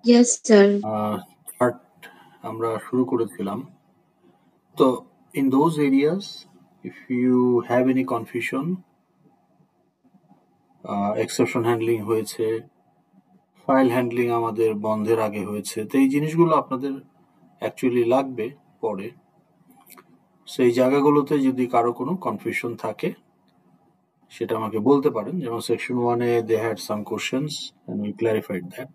Yes, sir. Chart আমরা শুরু করেছিলাম। তো in those areas, if you have any confusion, exception handling হয়েছে, ফাইল হ্যান্ডলিং আমাদের বন্ধের আগে হয়েছে, তো এই জিনিসগুলো আপনাদের অ্যাকচুয়ালি লাগবে পরে। সেই জায়গাগুলোতে যদি কারো কোনো কনফিউশন থাকে সেটা আমাকে বলতে পারেন। যেমন সেকশন 1-এ they had some questions and we clarified that.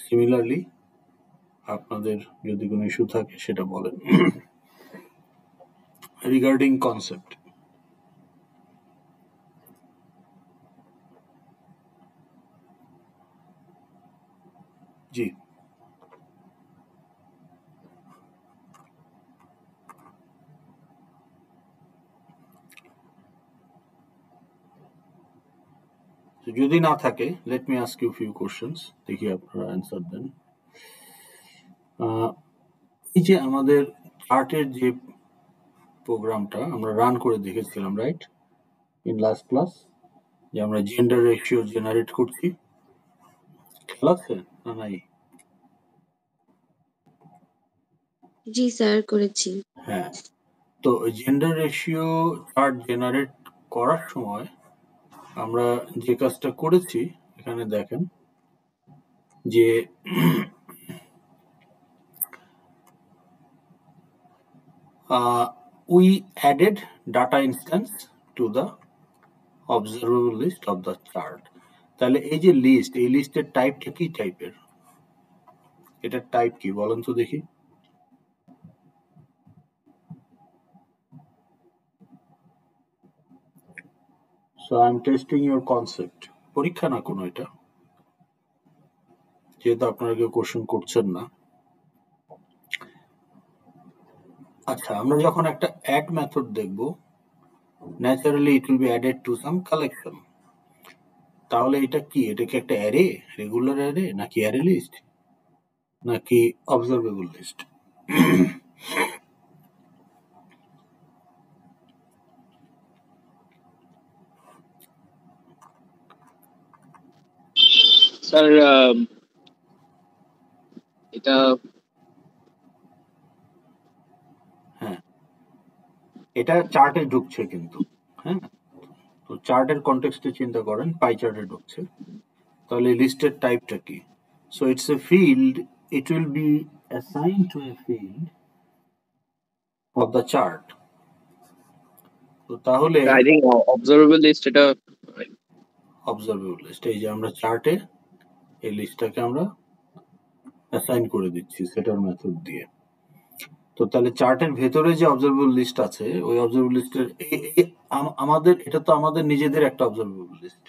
Similarly আপনাদের যদি কোনো ইস্যু থাকে সেটা বলেন রিগার্ডিং কনসেপ্ট। জি, যদি না থাকে let me ask you few questions, দেখি আপনারা অ্যান্সার দেন। এই যে আমাদের চার্টের যে প্রোগ্রামটা আমরা রান করে দেখেছিলাম, রাইট, ইন লাস্ট ক্লাস, যে আমরা জেন্ডার রেশিও জেনারেট করছি, খেয়াল আছে না নাই? জি স্যার, করেছি। হ্যাঁ, তো জেন্ডার রেশিও চার্ট জেনারেট করার সময় আমরা যে কাজটা করেছি এখানে দেখেন যে we added data instance to the observable list of the chart. তাহলে এই যে লিস্ট, এই লিস্টের টাইপটা কি টাইপের? এটার টাইপ কি বলেন তো দেখি। So I'm testing your concept. পরীক্ষা না কোনো এটা, যেহেতু আপনারা কেউ কোশ্চেন করছেন না। আচ্ছা, আমরা যখন একটা অ্যাড মেথড দেখব, naturally it will be added to some collection. তাহলে এটা কি? এটা কি একটা অ্যারে, রেগুলার অ্যারে, নাকি অ্যারে লিস্ট, নাকি অবজারভেবল লিস্ট? স্যার এটা হ্যাঁ, এটা চার্টে ঢুকছে কিন্তু। হ্যাঁ, তো চার্টের কনটেক্সটে চিন্তা করেন, পাই চার্টে ঢুকছে, তাহলে লিস্টের টাইপটা কি? So it's a field, it will be assign to A field of the chart. তো তাহলে আই থিঙ্ক অবজারভেবল লিস্ট এটা অবজারভেবল লিস্ট, এই যে আমরা চার্টে এই লিস্টটাকে আমরা অ্যাসাইন করে দিচ্ছি সেটার মেথড দিয়ে। তো তাহলে চার্টের ভেতরে যে অবজারভেবল লিস্ট আছে, ওই অবজারভেবল লিস্টের আমাদের, এটা তো আমাদের নিজেদের একটা observable list.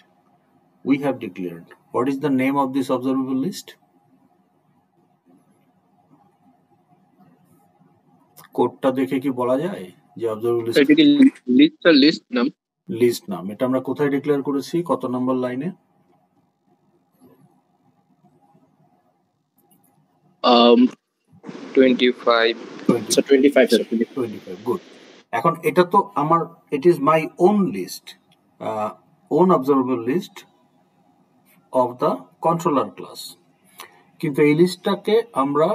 We have declared. What is the name of this observable list? কোডটা দেখে কি বলা যায় যে অবজারভেবল লিস্ট? এটা কি লিস্ট নাম? লিস্ট নাম। এটা আমরা কোথায় ডিক্লেয়ার করেছি? কত নম্বর লাইনে? 25 গুড। এখন এটা তো আমার, it is my own list, own observable list of the controller class. কিন্তু এই লিস্টটাকে আমরা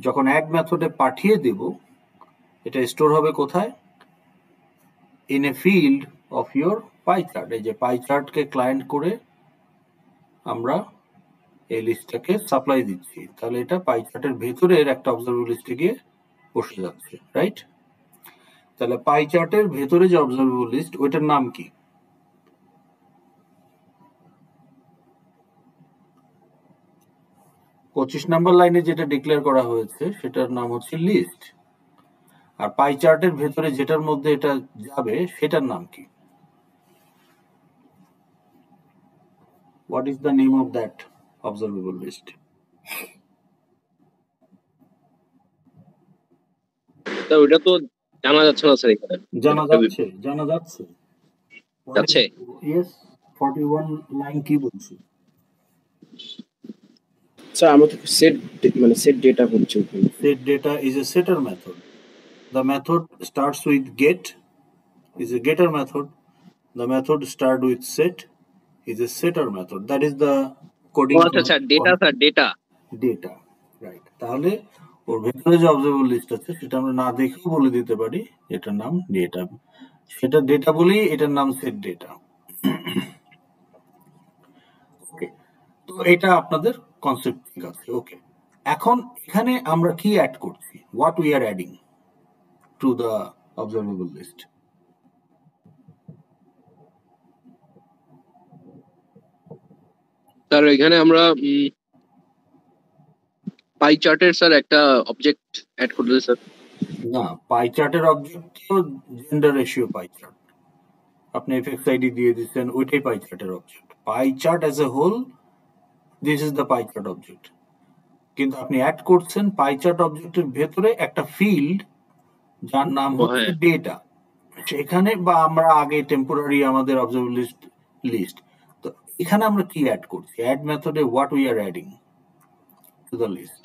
যখন অ্যাড মেথডে পাঠিয়ে দেব, এটা স্টোর হবে কোথায়? In a field of your pie chart. এই যে পাই চার্টকে ক্লায়েন্ট করে আমরা এই লিস্টটাকে সাপ্লাই দিচ্ছি, তাহলে এটা পাই চার্টের ভেতরের একটা অবজারভেবল লিস্টে গিয়ে বসে যাচ্ছে, রাইট? তাহলে পাই চার্টের ভেতরে যে অবজারভেবল লিস্ট, ওইটার নাম কি? 25 নম্বর লাইনে যেটা ডিক্লেয়ার করা হয়েছে সেটার নাম হচ্ছে লিস্ট। আর পাই চার্টের ভেতরে যেটার মধ্যে এটা যাবে সেটার নাম কি? What is the name of that observable list? তো ওটা তো জানা যাচ্ছে না স্যার এখানে। জানা যাচ্ছে, জানা যাচ্ছে। যাচ্ছে? Yes, 41 লাইন কি বলছে? স্যার আমাদের সেট ডেটা হচ্ছে ওখানে। Set data is a setter method. The method starts with get, is a getter method. The method start with set is a setter method. That is the coding আচ্ছা sir, data sir, data. Data, right. তাহলে ওর ভেতরে যে observable list আছে সেটা আমরা না দেখেও বলে দিতে পারি এটার নাম ডেটা। সেটা ডেটা বলেই এটার নাম সেট ডেটা। ওকে, তো এটা আপনাদের কনসেপ্ট ঠিক আছে। ওকে, এখন এখানে আমরা কি অ্যাড করছি, what we are adding to the observable list? Sir এখানে আমরা পাই চার্টের স্যার একটা অবজেক্ট অ্যাড করতে স্যার। না, পাই চার্টের অবজেক্ট তো জেন্ডার রেশিও পাই চার্ট, আপনি এফএক্স আইডি দিয়ে দিচ্ছেন, ওইটাই পাই চার্টের object. Pie chart as a whole, this is the pie chart object. কিন্তু আপনি অ্যাড করছেন পাই চার্ট অবজেক্টের ভেতরে একটা ফিল্ড যার নাম হচ্ছে হ্যাঁ ডেটা। সেখানে বা আমরা আগে টেম্পোরারি আমাদের অবজারভেবল লিস্ট, তো এখানে আমরা কি অ্যাড করছি? অ্যাড মেথডে what we are adding to the list?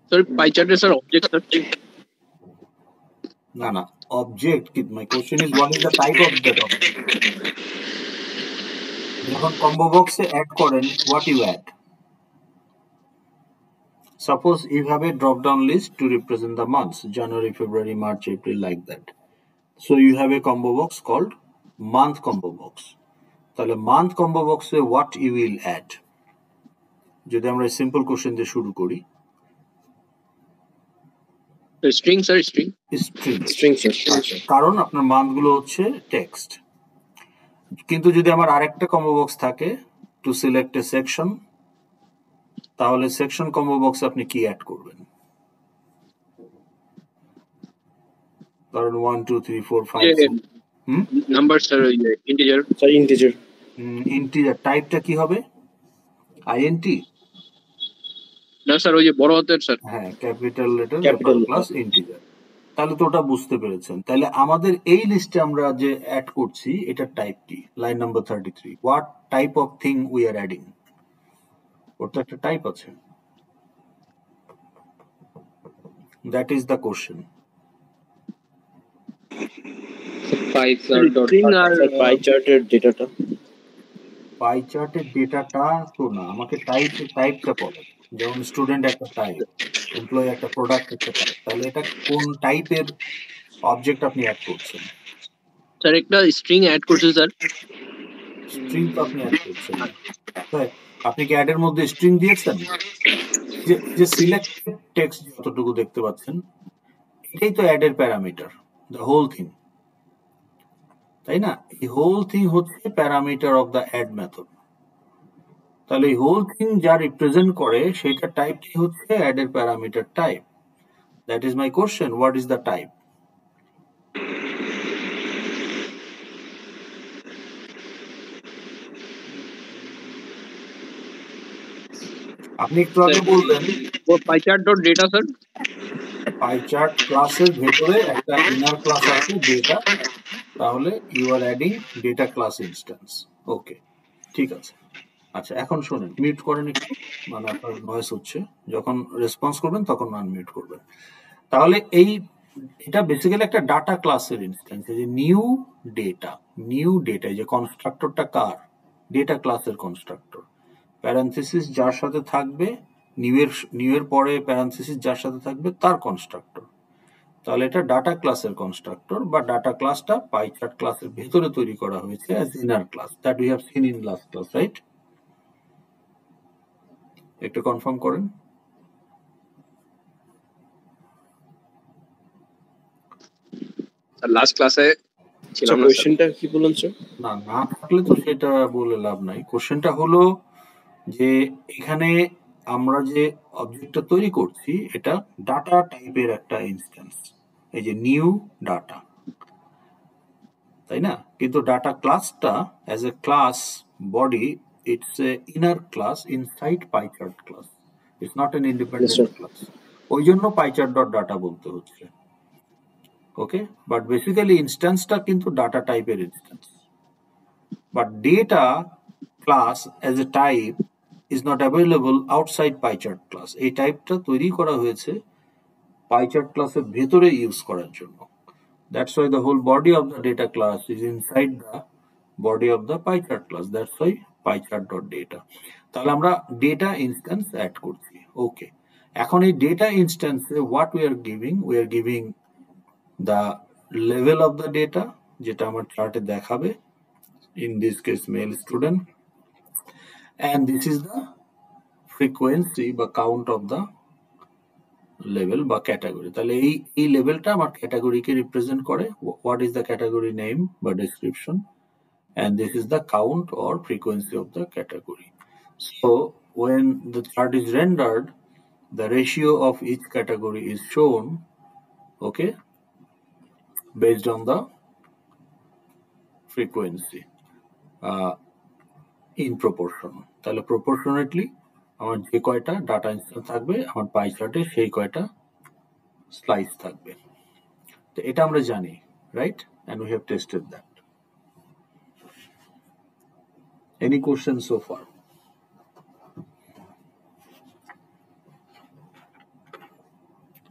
Sir, pie চার্টের স্যার অবজেক্ট স্যার। না না, object, my question is what is the type of that object? যখন কম্বো বক্সে অ্যাড করেন, what you add? Suppose you have a drop-down list to represent the months January, February, March, April, like that. So you have a combo box called month combo box. তাহলে month combo box A what you will add? যদি আমরা simple question দিয়ে শুরু করি, string sir, string. String, string sir. কারণ আপনার month গুলো হচ্ছে টেক্সট। কিন্তু যদি আমার আরেকটা কম্বো বক্স থাকে টু সিলেক্ট এ সেকশন, তাহলে সেকশন কম্বো বক্সে আপনি কি অ্যাড করবেন? ধরেন 1 2 3 4 5 6 number sir, integer. Sir integer. Integer টাইপটা কি হবে? আইএনটি? না স্যার, ওই যে বড় হাতের স্যার। হ্যাঁ, capital letter Capital plus integer. তাহলে তো ওটা বুঝতে পেরেছেন। তাহলে আমাদের এই লিস্টে আমরা যে অ্যাড করছি এটার টাইপ কি? Line number 33, what type of thing we are adding? ওর তো একটা টাইপ আছে, that is the question. String আর পাই চার্টের ডেটাটা। পাই চার্টের ডেটাটা তো না, আমাকে টাইপটা বলেন। যেমন স্টুডেন্ট একটা টাইপ, এমপ্লয়ি একটা প্রোডাক্ট একটা টাইপ, তাহলে এটা কোন টাইপের অবজেক্ট আপনি অ্যাড করছেন? স্যার একটা স্ট্রিং অ্যাড করছে স্যার। স্ট্রিং তো আপনি অ্যাড করছেন না। তাই আপনি কি অ্যাডের মধ্যে স্ট্রিং দিয়েছেন? যে সিলেক্টেড টেক্সট যতটুকু দেখতে পাচ্ছেন এটাই তো অ্যাডের প্যারামিটার, দ্য হোল থিং, তাই না? এই হোল থিং হচ্ছে parameter of the add method. তাহলে এই হোল থিং যা রিপ্রেজেন্ট করে সেটা টাইপটি হচ্ছে অ্যাডের parameter type. That is my question, what is the type? আপনি একটু আগে বললেন pie chart dot data sir. Pie chart ক্লাসের ভেতরে একটা ইনার ক্লাস আছে ডেটা, তাহলে you are adding data class instance. Okay, ঠিক আছে। আচ্ছা, এখন শোনেন, মিউট করেন একটু, মানে আপনার নয়েজ হচ্ছে। যখন রেসপন্স করবেন তখন আনমিউট করবেন। তাহলে এটা বেসিক্যালি একটা ডাটা ক্লাসের ইনস্ট্যান্স। এই যে নিউ ডেটা, এই যে কনস্ট্রাক্টরটা কার? ডেটা ক্লাসের কনস্ট্রাক্টর। প্যারেনথেসিস যার সাথে থাকবে, নিউ এর পরে প্যারেনথেসিস যার সাথে থাকবে তার কনস্ট্রাক্টর। তাহলে এটা ডাটা ক্লাসের কনস্ট্রাক্টর, বা ডাটা ক্লাসটা পাই চার্ট ক্লাসের ভেতরে তৈরি করা হয়েছে as inner class, that we have seen in last class, right? একটু কনফার্ম করেন। লাস্ট ক্লাসে ছিলাম না স্যার। কোশ্চেনটা কি বলুন স্যার? না থাকলে তো সেটা বলে লাভ নাই। কোশ্চেনটা হলো যে এখানে আমরা যে অবজেক্টটা তৈরি করছি এটা ডাটা টাইপের একটা ইনস্ট্যান্স, এই যে নিউ ডাটা, তাই না? কিন্তু ডাটা ক্লাসটা as a class body, it's a inner class inside pie chart class, it's not an independent class. ওই জন্য পাইচার্ট ডট ডাটা বলতে হচ্ছে। ওকে, বাট বেসিক্যালি ইনস্ট্যান্সটা কিন্তু ডাটা টাইপের instance. But data class as a type is not available outside PyChart class. এই টাইপটা তৈরি করা হয়েছে PyChart ক্লাসের ভেতরে ইউজ করার জন্য। That's why the whole body of the data class is inside the body of the PyChart class. That's why PyChart.data. তাহলে আমরা data instance add করছি. Okay. এখন এই data instance what we are giving the level of the data যেটা আমার চার্টে দেখাবে, in this case male student, and this is the frequency বা count of the level বা category. তাহলে এই লেভেলটা আমার ক্যাটাগরিকে রিপ্রেজেন্ট করে. What is the category name বা description, and this is the count or frequency of the category. So when the chart is rendered, the ratio of each category is shown, okay, based on the frequency in proportion. তাহলে proportionately আমার যে কয়টা data instance থাকবে আমার পাই চার্টে সেই কয়টা slice থাকবে. তো এটা আমরা জানি, right? And we have tested that. Any questions so far?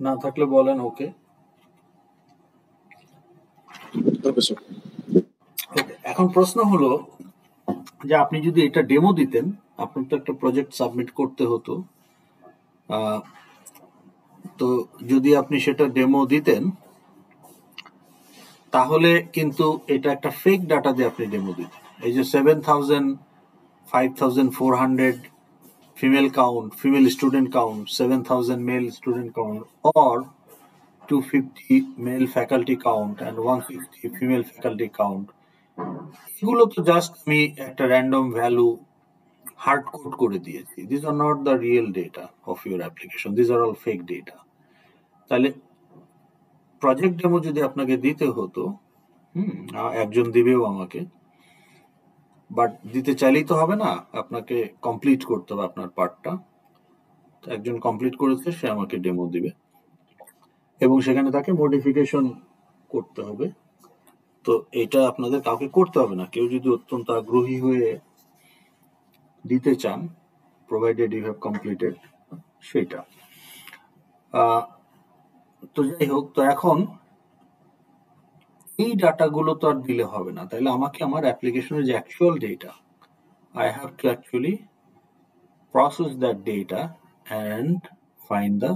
না থাকলে বলেন. ওকে, ওকে স্যার। এখন প্রশ্ন হলো যে আপনি যদি এটা ডেমো দিতেন, আপনার তো একটা প্রজেক্ট সাবমিট করতে হতো, তো যদি আপনি সেটা ডেমো দিতেন তাহলে কিন্তু এটা একটা ফেক ডাটা দিয়ে আপনি ডেমো দিতেন. এই যে 7,000 5,400 female student count, 7,000 male student count, or 250 male faculty count and 160 female faculty count, এগুলো তো জাস্ট আমি একটা র্যান্ডম ভ্যালু হার্ড কোড করে দিয়েছি. This are not the real data of your application, this are all fake data. তাহলে project demo যদি আপনাকে দিতে হতো, একজন দিবেও আমাকে, বাট দিতে চাইলেই তো হবে না, আপনাকে কমপ্লিট করতে হবে আপনার পার্টটা. একজন কমপ্লিট করেছে, সে আমাকে ডেমো দিবে এবং সেখানে তাকে মডিফিকেশন করতে হবে. তো এটা আপনাদের কাউকে করতে হবে না. কেউ যদি অত্যন্ত আগ্রহী হয়ে দিতে চান, প্রোভাইডেড ইউ হ্যাভ কমপ্লিটেড, সেটা. তো যাই হোক, তো এখন এই ডাটাগুলো তো আর দিলে হবে না. তাহলে আমাকে আমার অ্যাপ্লিকেশনের যে actual data, I have to actually process that data and find the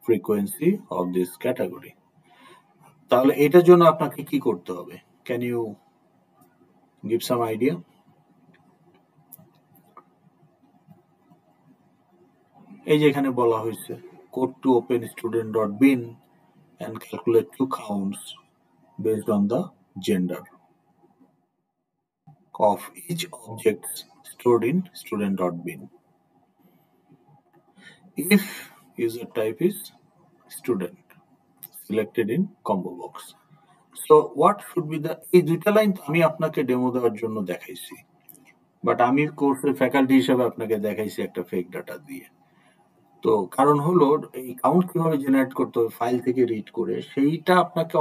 frequency of this category. তাহলে এটার জন্য আপনাকে কি করতে হবে? Can you give some idea? এই যে এখানে বলা হয়েছে code to open student.bin and calculate two counts based on the gender of each object stored in student.bin. If user type is student selected in combo box. So what should be the, এই দুইটা line আমি আপনাকে demo দেওয়ার জন্য দেখাইছি, but আমি কোর্সের faculty হিসেবে আপনাকে দেখাইছি একটা ফেক ডাটা দিয়ে. তো কারণ হলো এই কাউন্ট কিভাবে জেনারেট করতে হবে ফাইল থেকে রিড করে, সেইটা আপনাকে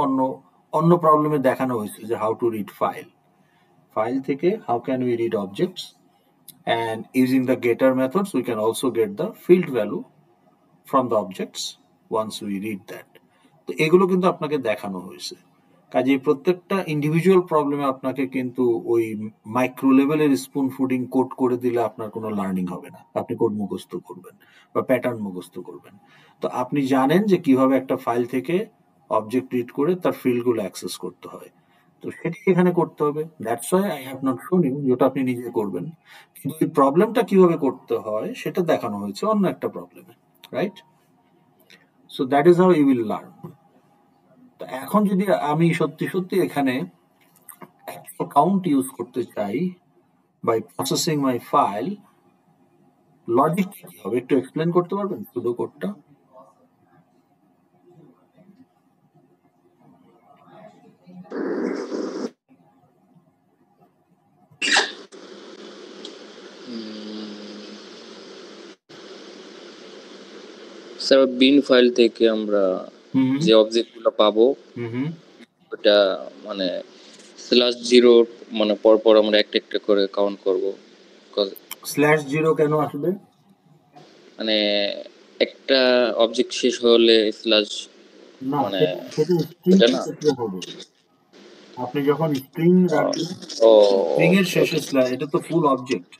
অন্য প্রবলেমে দেখানো হয়েছে যে হাউ টু রিড ফাইল থেকে how can we read objects, and using the getter methods we can also get the field value from the objects once we read that. তো এগুলো কিন্তু আপনাকে দেখানো হয়েছে. কাজে প্রত্যেকটা ইন্ডিভিজুয়াল প্রবলেমে আপনাকে কিন্তু ওই মাইক্রো লেভেলের স্পুন ফুডিং কোড করে দিলে আপনার কোনো লার্নিং হবে না. আপনি কোড মুখস্থ করবেন বা প্যাটার্ন মুখস্থ করবেন. তো আপনি জানেন যে কিভাবে একটা ফাইল থেকে অবজেক্ট রিড করে তার ফিল্ডগুলো অ্যাক্সেস করতে হয়. তো সেটি এখানে করতে হবে. That's why I have not শোন ইউ, যেটা আপনি নিজে করবেন. কিন্তু এই প্রবলেমটা কিভাবে করতে হয় সেটা দেখানো হয়েছে অন্য একটা প্রবলেমে, right? So that is how you will learn. তো এখন যদি আমি সত্যি এখানে কাউন্ট ইউজ করতে চাই by processing my file, logic কি হবে একটু এক্সপ্লেন করতে পারবেন সুডো কোডটা? স্যার বিন ফাইল থেকে আমরা যে অবজেক্টগুলো পাবো ওটা মানে /0 মানে পরপর আমরা একটা একটা করে কাউন্ট করব. /0 কেন আসবে? মানে একটা অবজেক্ট শেষ হলে না, মানে সেটা স্ট্রিং এটা এর না? ক্ষেত্রে হবে। আপনি যখন স্ট্রিং রাখবেন, ও স্ট্রিং এর শেষে ওকে। স্ল্যাশ, এটা তো ফুল অবজেক্ট,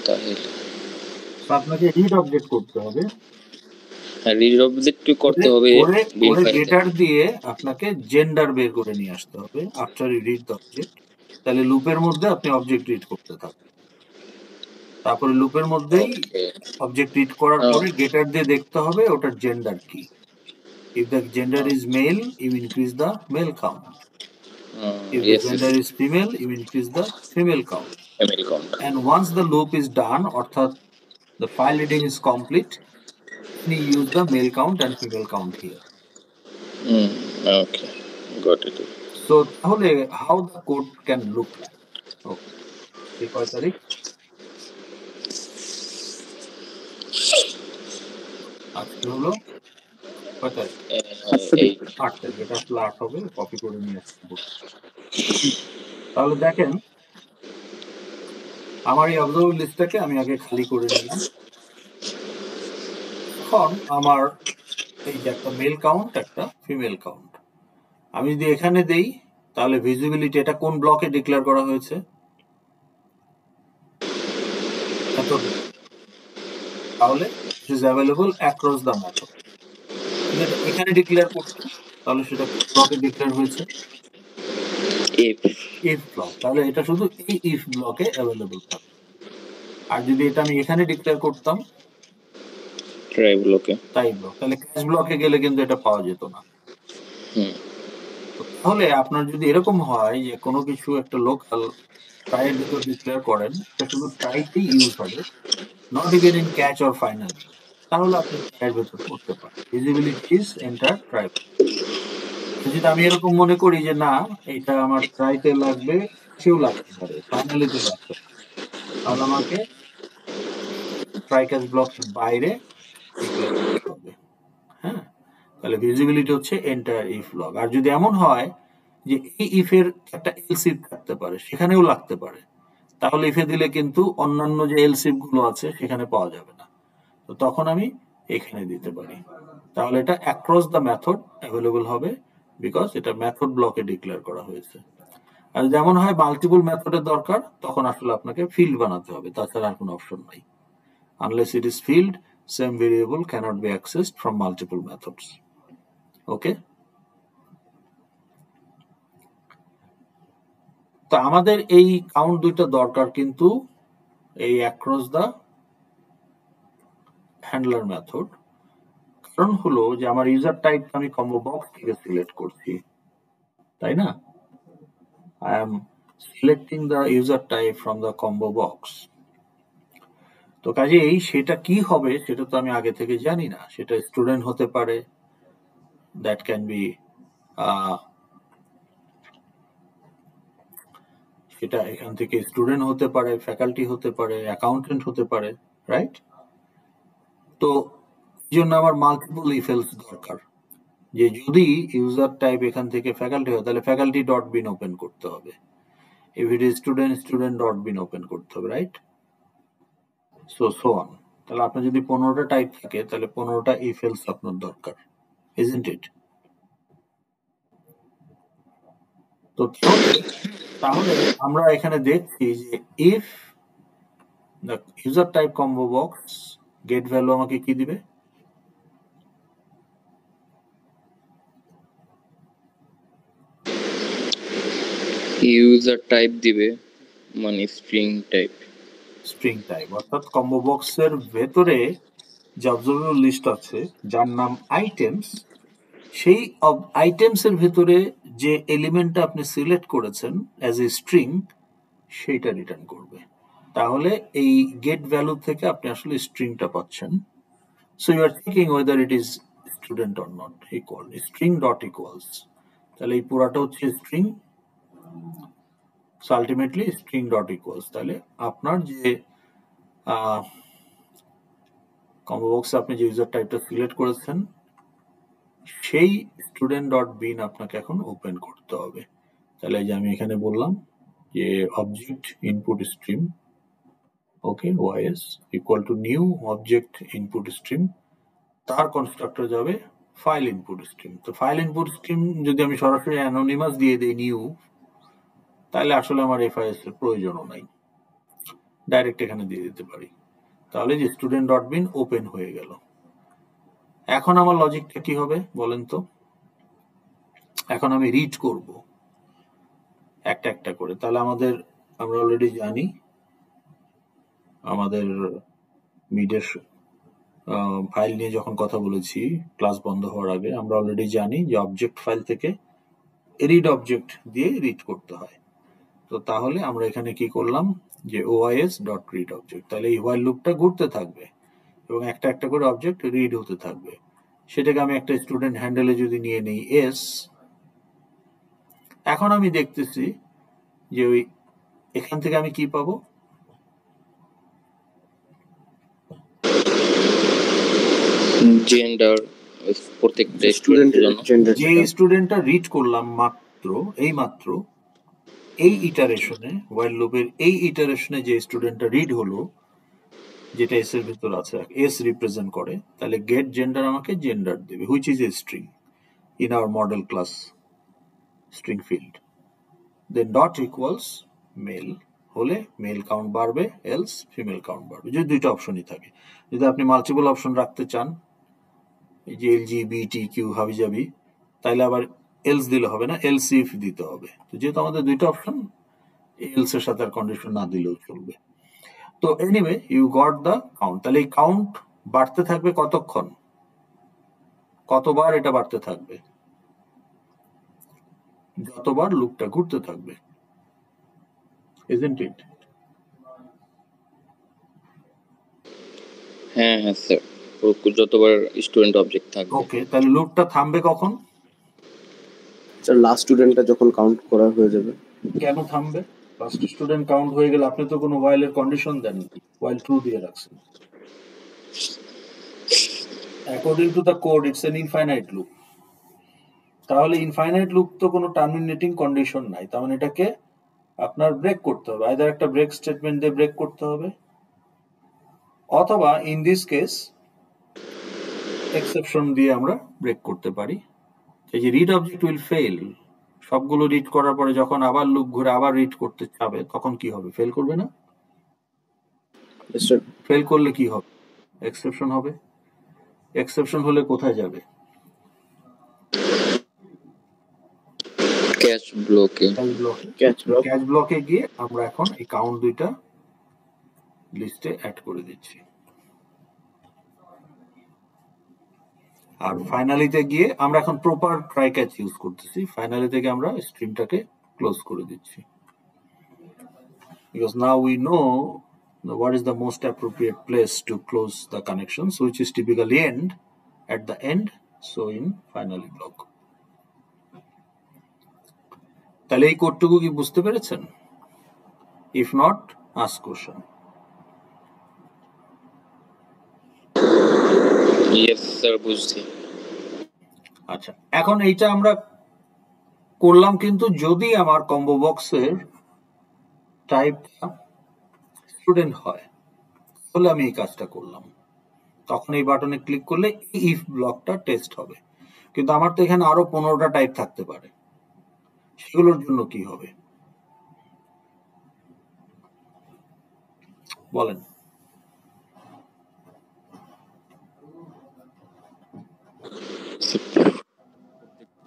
তাহলে আপনাকে রিড অবজেক্ট করতে হবে। রিড অবজেক্ট করতে হবে করে বিন করে ফাইল গেটার দিয়ে আপনাকে জেন্ডার বের করে নিয়ে আসতে হবে after you read the object. তাহলে লুপের মধ্যে আপনি অবজেক্ট রিড করতে থাকবেন, তারপরে লুপের মধ্যেই ওকে। অবজেক্ট রিড করার পরে গেটার দিয়ে দেখতে হবে ওটার জেন্ডার কি। If the gender is male, you increase the male count. If the gender is female, you increase the female count. Family count. And once the loop is done, অর্থাৎ the file reading is complete, then you use the male count and female count here. Okay, got it. So তাহলে how the code can look like? Okay. এই কয় তারিখ? আজকে হলো কয় তারিখ? 8 তারিখ। এটা আসলে 8 হবে, কপি করে নিয়ে আসবো। তাহলে দেখেন, আমার এই অবজারভেবল লিস্টটাকে আমি আগে খালি করে নিলাম। এখন আমার এই যে একটা মেল কাউন্ট, একটা ফিমেল কাউন্ট, আমি যদি এখানে দেই তাহলে ভিজিবিলিটি, এটা কোন ব্লকে ডিক্লেয়ার করা হয়েছে? তাহলে it is available across the method. এখানে ডিক্লেয়ার করতে, তাহলে সেটা ব্লকে ডিক্লেয়ার হয়েছে ইফ ব্লক, তাহলে এটা শুধু এই ইফ ব্লকে অ্যাভেলেবল থাকবে। আর যদি এটা আমি এখানে ডিক্লেয়ার করতাম ট্রাই ব্লকে, তাই ব্লক, তাহলে ক্যাশ ব্লকে গেলে কিন্তু এটা পাওয়া যেত না। তাহলে আপনার যদি এরকম হয় যে কোনো কিছু একটা লোকাল ট্রাইয়ের ভিতর ডিক্লেয়ার করেন, এটা শুধু ট্রাইতেই ইউজ হবে, not even in catch or final, তাহলে আপনি ট্রাইয়ের ভিতর করতে পারেন। Visibility is enter try. যদি আমি এরকম মনে করি যে না, এটা আমার ট্রাইতে লাগবে, সেও লাগতে পারে, ফাইনালিতে লাগতে পারে, তাহলে আমাকে ট্রাই ক্যাচ ব্লকের বাইরে ডিক্লেয়ার করতে হবে। হ্যাঁ, তাহলে ভিজিবিলিটি হচ্ছে এন্টায়ার ইফ ব্লক। আর যদি এমন হয় যে এই ইফের একটা এলস ইফ থাকতে পারে, সেখানেও লাগতে পারে, তাহলে ইফে দিলে কিন্তু অন্যান্য যে এলস ইফ গুলো আছে সেখানে পাওয়া যাবে না, তো তখন আমি এখানে দিতে পারি। তাহলে এটা অ্যাক্রস দ্য মেথড অ্যাভেলেবল হবে, বিকজ এটা মেথড ব্লকে ডিক্লেয়ার করা হয়েছে। আর যেমন হয় মাল্টিপল মেথডের দরকার, তখন আসলে আপনাকে ফিল্ড বানাতে হবে, তাছাড়া আর কোনো অপশন নাই। Unless it is field, same variable cannot be accessed from multiple methods. Okay, তো আমাদের এই কাউন্ট দুইটা দরকার কিন্তু এই অ্যাক্রস দ্য হ্যান্ডলার মেথড। কারণ হলো যে আমার ইউজার টাইপ আমি কম্বো বক্স থেকে সিলেক্ট করছি, তাই না? I am selecting the user type from the combo box. তো কাজেই সেটা কি হবে সেটা তো আমি আগে থেকে জানি না। সেটা স্টুডেন্ট হতে পারে, দ্যাট ক্যান বি, সেটা এখান থেকে স্টুডেন্ট হতে পারে, ফ্যাকাল্টি হতে পারে, অ্যাকাউন্টেন্ট হতে পারে, রাইট? তো এই জন্য আমার মাল্টিপল ইফ এলস দরকার, যে যদি ইউজার টাইপ এখান থেকে ফ্যাকাল্টি হয় তাহলে ফ্যাকাল্টি ডট বিন ওপেন করতে হবে, if it is student, student dot been open করতে হবে, রাইট? So on. তাহলে আপনার যদি 15টা টাইপ থাকে তাহলে 15টা ইফ এলস আপনার দরকার, ইজন্ট ইট? তো তাহলে আমরা এখানে দেখছি যে if the user type combo box get value আমাকে কি দিবে? ইউজার টাইপ দিবে, মানে স্ট্রিং টাইপ। স্ট্রিং টাইপ, অর্থাৎ কম্বো বক্সের ভেতরে যে অবজারভেবল লিস্ট আছে যার নাম আইটেমস, সেই আইটেমস এর ভেতরে যে এলিমেন্টটা আপনি সিলেক্ট করেছেন অ্যাজ এ স্ট্রিং, সেইটা রিটার্ন করবে। তাহলে এই গেট ভ্যালু থেকে আপনি আসলে স্ট্রিংটা পাচ্ছেন। So you are checking whether it is student or not, equal string dot equals. তাহলে এই পুরাটা হচ্ছে string, so ultimately string dot equals. তাহলে আপনার যে কম্বো বক্সে আপনি যে ইউজার টাইপটা সিলেক্ট করেছেন সেই স্টুডেন্ট ডট বিন আপনাকে এখন ওপেন করতে হবে। তাহলে যে আমি এখানে বললাম যে object input stream, okay, YS equal to new object input stream, তার কনস্ট্রাক্টর যাবে ফাইল ইনপুট স্ট্রিম। তো ফাইল ইনপুট স্ট্রিম যদি আমি সরাসরি অ্যানোনিমাস দিয়ে দিই নিউ, তাহলে আসলে আমার এফআইএস এর প্রয়োজনও নাই, ডাইরেক্ট এখানে দিয়ে দিতে পারি। তাহলে যে স্টুডেন্ট ডট বিন ওপেন হয়ে গেল। এখন আমার লজিকটা কি হবে বলেন তো? এখন আমি রিড করব একটা একটা করে। তাহলে আমরা অলরেডি জানি আমাদের মিডের ফাইল নিয়ে যখন কথা বলেছি ক্লাস বন্ধ হওয়ার আগে, আমরা অলরেডি জানি যে অবজেক্ট ফাইল থেকে রিড অবজেক্ট দিয়ে রিড করতে হয়। তো তাহলে আমরা এখানে কি করলাম যে ওআইএস ডট রিড অবজেক্ট, তাহলে এই হোয়াইল লুপটা ঘুরতে থাকবে এবং একটা একটা করে অবজেক্ট রিড হতে থাকবে। সেটাকে আমি একটা স্টুডেন্ট হ্যান্ডেলে যদি নিয়ে নেই এস, এখন আমি দেখতেছি যে ওই এখান থেকে আমি কি পাবো, জেন্ডার প্রত্যেকটা স্টুডেন্টের জেন্ডার যে স্টুডেন্টটা রিড করলাম মাত্র এই ইটারেশনে, হোয়াইল লুপের এই ইটারেশনে যে স্টুডেন্টটা রিড হলো, যেটা এস এর ভিতর আছে, এস রিপ্রেজেন্ট করে, তাহলে গেট জেন্ডার আমাকে জেন্ডার দেবে, which is a string in our model class string field. Then dot equals male হলে মেল কাউন্ট বাড়বে, এলস ফিমেল কাউন্ট বাড়বে, যদি দুইটা অপশনই থাকে। যদি আপনি মাল্টিপল অপশন রাখতে চান, এই যে LGBT হাবিজাবি, তাইলে আবার এলস দিলে হবে না, এলস ইফ দিতে হবে। তো যেহেতু আমাদের দুইটা অপশন, এলস এর সাথে আর কন্ডিশন না দিলেও চলবে। তো anyway you got the count. তাহলে এই কাউন্ট বাড়তে থাকবে কতক্ষণ, কতবার এটা বাড়তে থাকবে? যতবার লুপটা ঘুরতে থাকবে, isn't it? হ্যাঁ স্যার, যতবার স্টুডেন্ট অবজেক্ট থাকবে। ওকে, তাহলে লুপটা থামবে কখন? স্যার লাস্ট স্টুডেন্টটা যখন কাউন্ট করা হয়ে যাবে। কেন থামবে? ফার্স্ট স্টুডেন্ট কাউন্ট হয়ে গেলে আপনি তো কোনো হোয়াইল এর কন্ডিশন দেননি, হোয়াইল ট্রু দিয়ে রাখছেন। According to the code it's an infinite loop. তাহলে ইনফাইনাইট লুপ তো কোনো টার্মিনেটিং কন্ডিশন নাই, তার মানে এটাকে আপনার ব্রেক করতে হবে, আইদার একটা ব্রেক স্টেটমেন্ট দিয়ে ব্রেক করতে হবে, অথবা ইন দিস কেস এক্সেপশন দিয়ে আমরা ব্রেক করতে পারি। এই যে রিড অবজেক্ট উইল ফেল, সবগুলো রিড করার পরে যখন আবার লুপ ঘুরে আবার রিড করতে যাবে, তখন কি হবে? ফেল করবে না? ফেল করলে কি হবে? এক্সেপশন হবে। এক্সেপশন হলে কোথায় যাবে? ক্যাচ ব্লকে। ক্যাচ ব্লকে গিয়ে আমরা এখন এই কাউন্ট দুইটা লিস্টে অ্যাড করে দিচ্ছি। আর ফাইনালিতে গিয়ে আমরা এখন প্রপার ট্রাই ক্যাচ ইউজ করতেছি। ফাইনালি থেকে আমরা স্ট্রিমটাকে ক্লোজ করে দিচ্ছি, because now we know what is the most appropriate place to close the connections, which is typically end at the end, so in finally block. তাহলে এই কোডটুকু কি বুঝতে পেরেছেন? If not, ask question. Yes sir, বুঝছি। আচ্ছা, এখন এইটা আমরা করলাম, কিন্তু যদি আমার কম্বো বক্সের টাইপটা স্টুডেন্ট হয়, তাহলে আমি এই কাজটা করলাম। তখন এই বাটনে ক্লিক করলে ইফ ব্লকটা টেস্ট হবে। কিন্তু আমার তো এখানে আরো 15টা টাইপ থাকতে পারে, সেগুলোর জন্য কি হবে বলেন?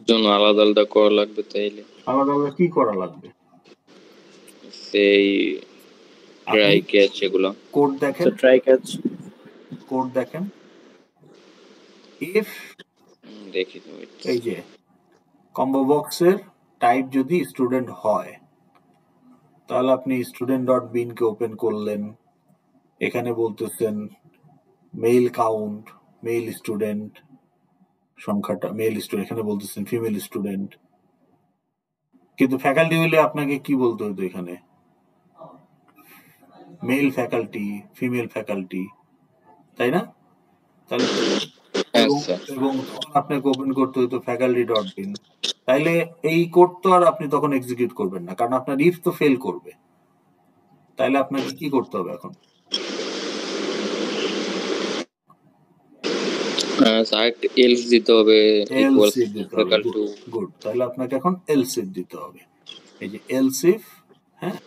জন্য আলাদা আলাদা করা লাগবে। তাইলে আলাদা আলাদা কি করা লাগবে? সেই ট্রাই ক্যাচ এগুলো কোড দেখেন, ট্রাই ক্যাচ কোড দেখেন। ইফ দেখি তো, এই যে কম্বো বক্সের টাইপ যদি স্টুডেন্ট হয়, তাহলে আপনি স্টুডেন্ট ডট বিন কে ওপেন করলেন, এখানে বলতেছেন মেল কাউন্ট, মেল স্টুডেন্ট সংখ্যাটা, মেল স্টুডেন্ট, এখানে বলতেছেন ফিমেল স্টুডেন্ট। কিন্তু ফ্যাকাল্টি হলে আপনাকে কি বলতে হতো? এখানে মেল ফ্যাকাল্টি, ফিমেল ফ্যাকাল্টি, তাই না? তাহলে এবং তখন আপনাকে ওপেন করতে হতো ফ্যাকাল্টি ডট বিন। তাইলে এই কোড তো আর আপনি তখন এক্সিকিউট করবেন না, কারণ আপনার ইফ তো ফেল করবে। তাইলে আপনাকে কি করতে হবে এখন? আরেকটা এলস দিতে হবে, ইকুয়ালস এলস ইফ দিতে হবে। ইকুয়াল টু গুড, তাহলে আপনাকে এখন এলস ইফ দিতে হবে। এই যে এলস ইফ, হ্যাঁ,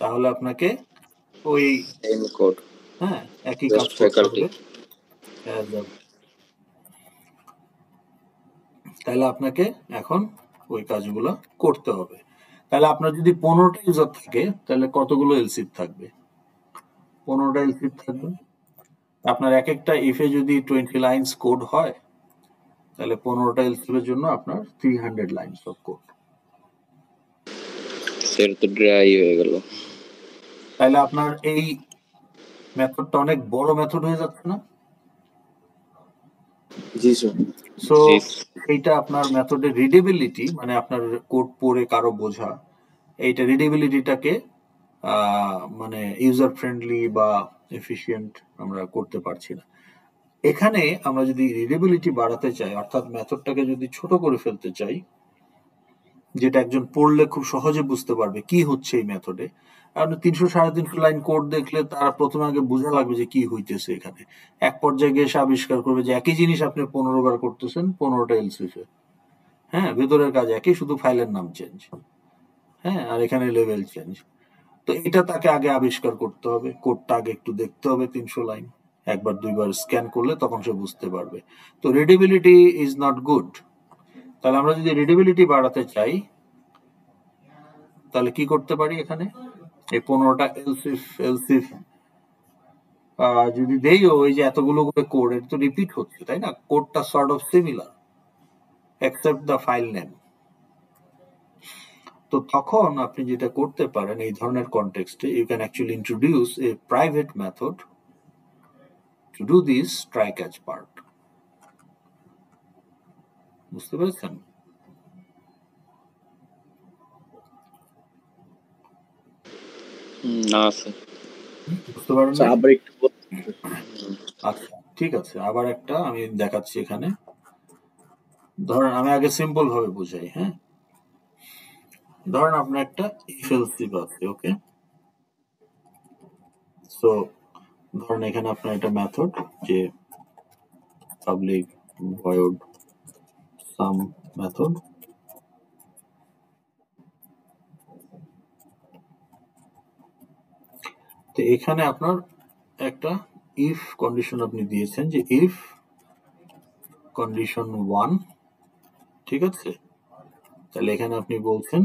তাহলে আপনাকে ওই সেম কোড, হ্যাঁ একই কাজ জাস্ট করতে ফ্যাকাল্টি। হবে। তাহলে আপনাকে এখন ওই কাজগুলো করতে হবে। তাহলে আপনার যদি 15টা ইউজার থাকে তাহলে কতগুলো এলসিফ থাকবে? 15টা এলসিফ থাকবে। আপনার এক একটা ইফে যদি 20 লাইনস কোড হয় তাহলে 15টা এলসিফের জন্য আপনার 300 লাইনস অফ কোড। সেটা তো ড্রাই হয়ে গেল। তাহলে আপনার এই মেথডটা অনেক বড় মেথড হয়ে যাচ্ছে না? জি স্যার। সো জি। এইটা আপনার মেথডের রিডেবিলিটি, মানে আপনার কোড পড়ে কারো বোঝা, এইটা রিডেবিলিটিটাকে মানে ইউজার ফ্রেন্ডলি বা এফিশিয়েন্ট আমরা করতে পারছি না। এখানে আমরা যদি রিডেবিলিটি বাড়াতে চাই, অর্থাৎ মেথডটাকে যদি ছোট করে ফেলতে চাই, যেটা একজন পড়লে খুব সহজে বুঝতে পারবে কি হচ্ছে এই মেথডে। আপনি 300-350 লাইন কোড দেখলে তারা প্রথমে আগে বোঝা লাগবে যে কি হইতেছে এখানে। এক পর্যায়ে গিয়ে এসে আবিষ্কার করবে যে একই জিনিস আপনি 15 বার করতেছেন 15টা এলসিফে। হ্যাঁ, ভেতরের কাজ একই, শুধু ফাইলের নাম চেঞ্জ। হ্যাঁ, আর এখানে লেভেল চেঞ্জ। তো এটা তাকে আগে আবিষ্কার করতে হবে, কোডটা আগে একটু দেখতে হবে 300 লাইন, একবার দুইবার স্ক্যান করলে তখন সে বুঝতে পারবে। তো রিডেবিলিটি ইজ নট গুড। তাহলে আমরা যদি রিডেবিলিটি বাড়াতে চাই তাহলে কি করতে পারি? এখানে এই 15টা এলসিফ যদি দেই, ওই যে এতগুলো করে কোড, এটা তো রিপিট হচ্ছে, তাই না? কোডটা sort of similar except the file name. তো তখন আপনি যেটা করতে পারেন এই ধরনের কনটেক্সটে, you can actually introduce a private method to do this try catch part. বুঝতে পেরেছেন? না স্যার। বুঝতে পারেন স্যার না? আবার একটু আচ্ছা, ঠিক আছে, আবার একটা আমি দেখাচ্ছি এখানে। ধরেন আমি আগে সিম্পল ভাবে বুঝাই। হ্যাঁ, ধরেন আপনার একটা ইফ এলসিফ আছে, ওকে? সো ধরেন এখানে আপনার একটা মেথড যে পাবলিক ভয়েড সাম মেথড, তো এখানে আপনার একটা ইফ কন্ডিশন আপনি দিয়েছেন যে ইফ কন্ডিশন 1, ঠিক আছে? তাহলে এখানে আপনি বলছেন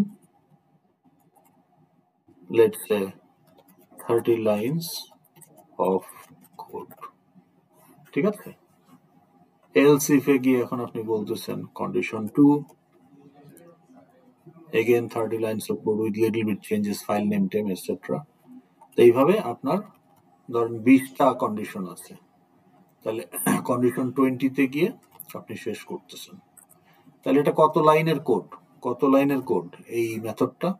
let's say 30 lines of code, ঠিক আছে? এলস ইফে গিয়ে এখন আপনি বলতেছেন condition 2, again 30 lines of code with little bit changes, file name, time, etc. তো এইভাবে আপনার ধরেন 20টা কন্ডিশন আছে, তাহলে কন্ডিশন 20-তে গিয়ে আপনি শেষ করতেছেন। তাহলে এটা কত লাইনের কোড? কত লাইনের কোড এই মেথডটা?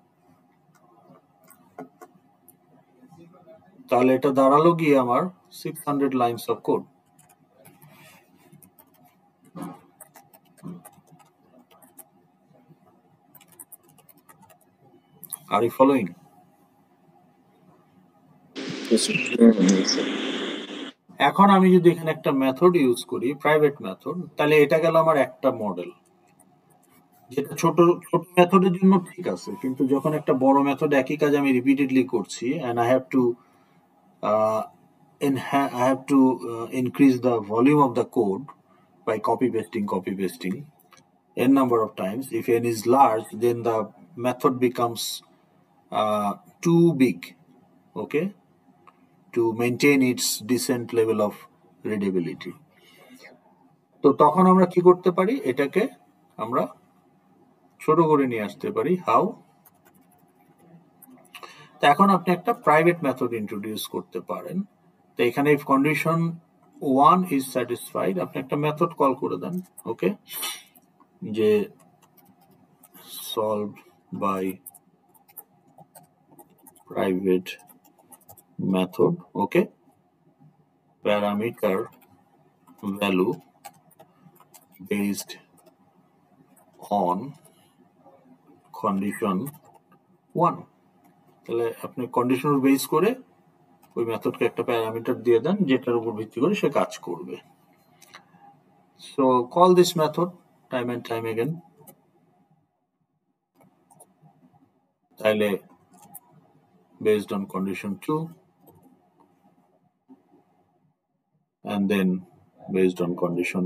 তাহলে এটা দাঁড়ালো গিয়ে আমার 600 lines of code. Are you following? এখন আমি যদি এখানে একটা মেথড ইউজ করি, প্রাইভেট মেথড, তাহলে এটা গেল আমার একটা মডেল, যেটা ছোট ছোট মেথডের জন্য ঠিক আছে, কিন্তু যখন একটা বড় মেথড একই কাজ আমি রিপিটেডলি করছি and I have to increase the volume of the code by copy pasting n number of times. If n is large, then the method becomes too big, okay, to maintain its decent level of readability. তো তখন আমরা কি করতে পারি? এটাকে আমরা ছোট করে নিয়ে আসতে পারি। হাউ? তো এখন আপনি একটা প্রাইভেট মেথড ইন্ট্রোডিউস করতে পারেন। তো এখানে ইফ কন্ডিশন 1 ইজ স্যাটিসফাইড, আপনি একটা মেথড কল করে দেন, ওকে, যে solve by private method, okay, parameter value based on condition 1। তাহলে আপনি কন্ডিশন বেস করে ওই মেথডকে একটা প্যারামিটার দিয়ে দেন, যেটার উপর ভিত্তি করে সে কাজ করবে। So call this method time and time again. তাহলে based on condition 2 and then based on condition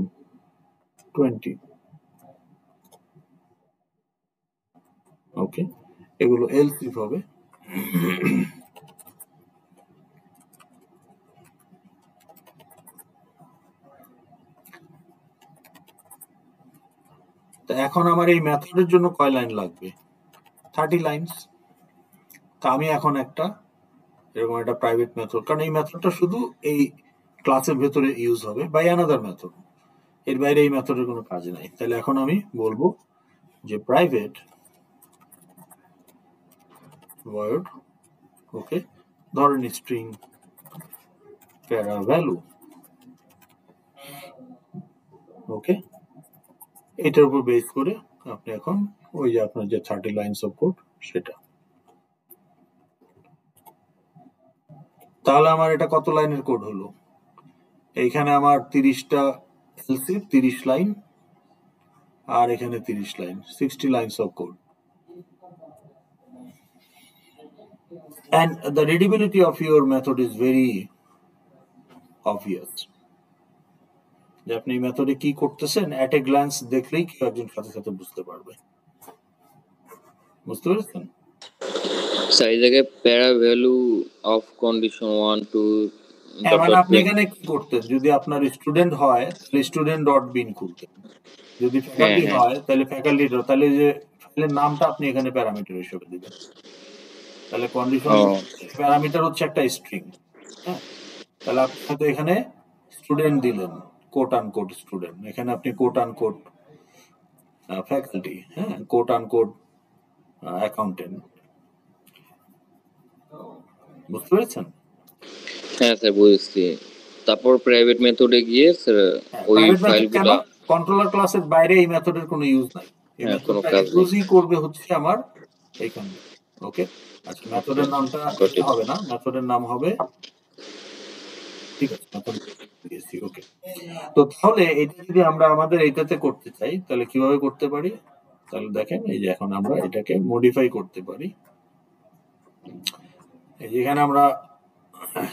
20. Okay, এগুলো else if হবে। তো এখন আমার এই মেথডের জন্য কয় লাইন লাগবে? 30 লাইনস। তা আমি এখন একটা এরকম একটা প্রাইভেট মেথড, কারণ এই মেথডটা শুধু এই ক্লাসের ভেতরে ইউজ হবে বাই অ্যানাদার মেথড, এর বাইরে এই মেথডের কোনো কাজ নাই। তাহলে এখন আমি বলবো যে প্রাইভেট void, ওকে, ধরেন স্ট্রিং প্যারা ভ্যালু, ওকে, এটার উপর বেস করে আপনি এখন ওই যে আপনার যে 30 লাইনস অফ কোড সেটা। তাহলে আমার এটা কত লাইনের কোড হলো? এইখানে আমার 30টা এলসি 30 লাইন, আর এখানে 30 line, 60 lines of code. And the readability of your method is very obvious. যে আপনি মেথডে কি করতেছেন এট এ গ্ল্যান্স দেখলেই কেউ একজন সাথে সাথে বুঝতে পারবে। বুঝতে পেরেছেন? স্যার এই জায়গায় প্যারা ভ্যালু অফ কন্ডিশন 1 2 মানে আপনি এখানে কি করতেন? যদি আপনার স্টুডেন্ট হয় তাহলে স্টুডেন্ট ডট বিন খুলতেন, যদি ফ্যাকাল্টি হয় তাহলে ফ্যাকাল্টি ডট, তাহলে যে ফাইলের নামটা আপনি এখানে প্যারামিটার হিসেবে দিবেন। তাহলে কন্ডিশন প্যারামিটার হচ্ছে একটা স্ট্রিং, হ্যাঁ, তাহলে আপনি হয়তো এখানে স্টুডেন্ট দিলেন, কোট আনকোট স্টুডেন্ট, এখানে আপনি কোট আনকোট ফ্যাকাল্টি, হ্যাঁ, কোট আনকোট অ্যাকাউন্টেন্ট। বুঝতে পেরেছেন? হ্যাঁ স্যার বুঝছি। তারপর প্রাইভেট মেথডে গিয়ে স্যার ওই ফাইলগুলো কন্ট্রোলার ক্লাসের বাইরে এই মেথডের কোনো ইউজ নাই, এই মেথডটা ইউজই করবে হচ্ছে আমার এইখানে। ওকে, আচ্ছা, মেথডের নামটা হবে না, মেথডের নাম হবে, ঠিক আছে, মেথড দিয়েছি। ওকে, তো তাহলে এটা যদি আমরা আমাদের এইটাতে করতে চাই তাহলে কিভাবে করতে পারি? তাহলে দেখেন, এই যে এখন আমরা এটাকে মডিফাই করতে পারি। এই যে এখানে আমরা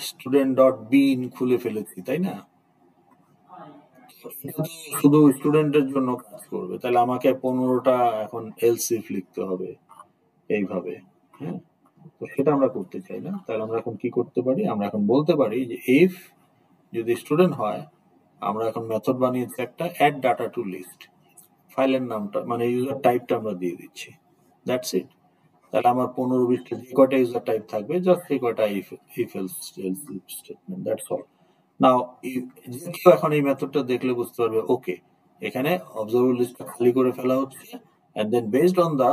স্টুডেন্ট ডট বিন খুলে ফেলেছি, তাই না? শুধু স্টুডেন্টের জন্য কাজ করবে, তাহলে আমাকে 15টা এখন এলস ইফ লিখতে হবে এইভাবে, হ্যাঁ, তো সেটা আমরা করতে চাই না। তাহলে আমরা এখন কি করতে পারি? আমরা এখন বলতে পারি যে ইফ যদি স্টুডেন্ট হয়, আমরা এখন মেথড বানিয়েছি একটা অ্যাড ডাটা টু লিস্ট, ফাইলের নামটা মানে ইউজার টাইপটা আমরা দিয়ে দিচ্ছি, দ্যাটস ইট। তাহলে আমার 15-20টা যে কয়টা ইউজার টাইপ থাকবে জাস্ট সেই কয়টা if else statement, that's all. Now যে কেউ এখন এই মেথডটা দেখলে বুঝতে পারবে ওকে, এখানে অবজারভেবল লিস্টটা খালি করে ফেলা হচ্ছে, and then based on the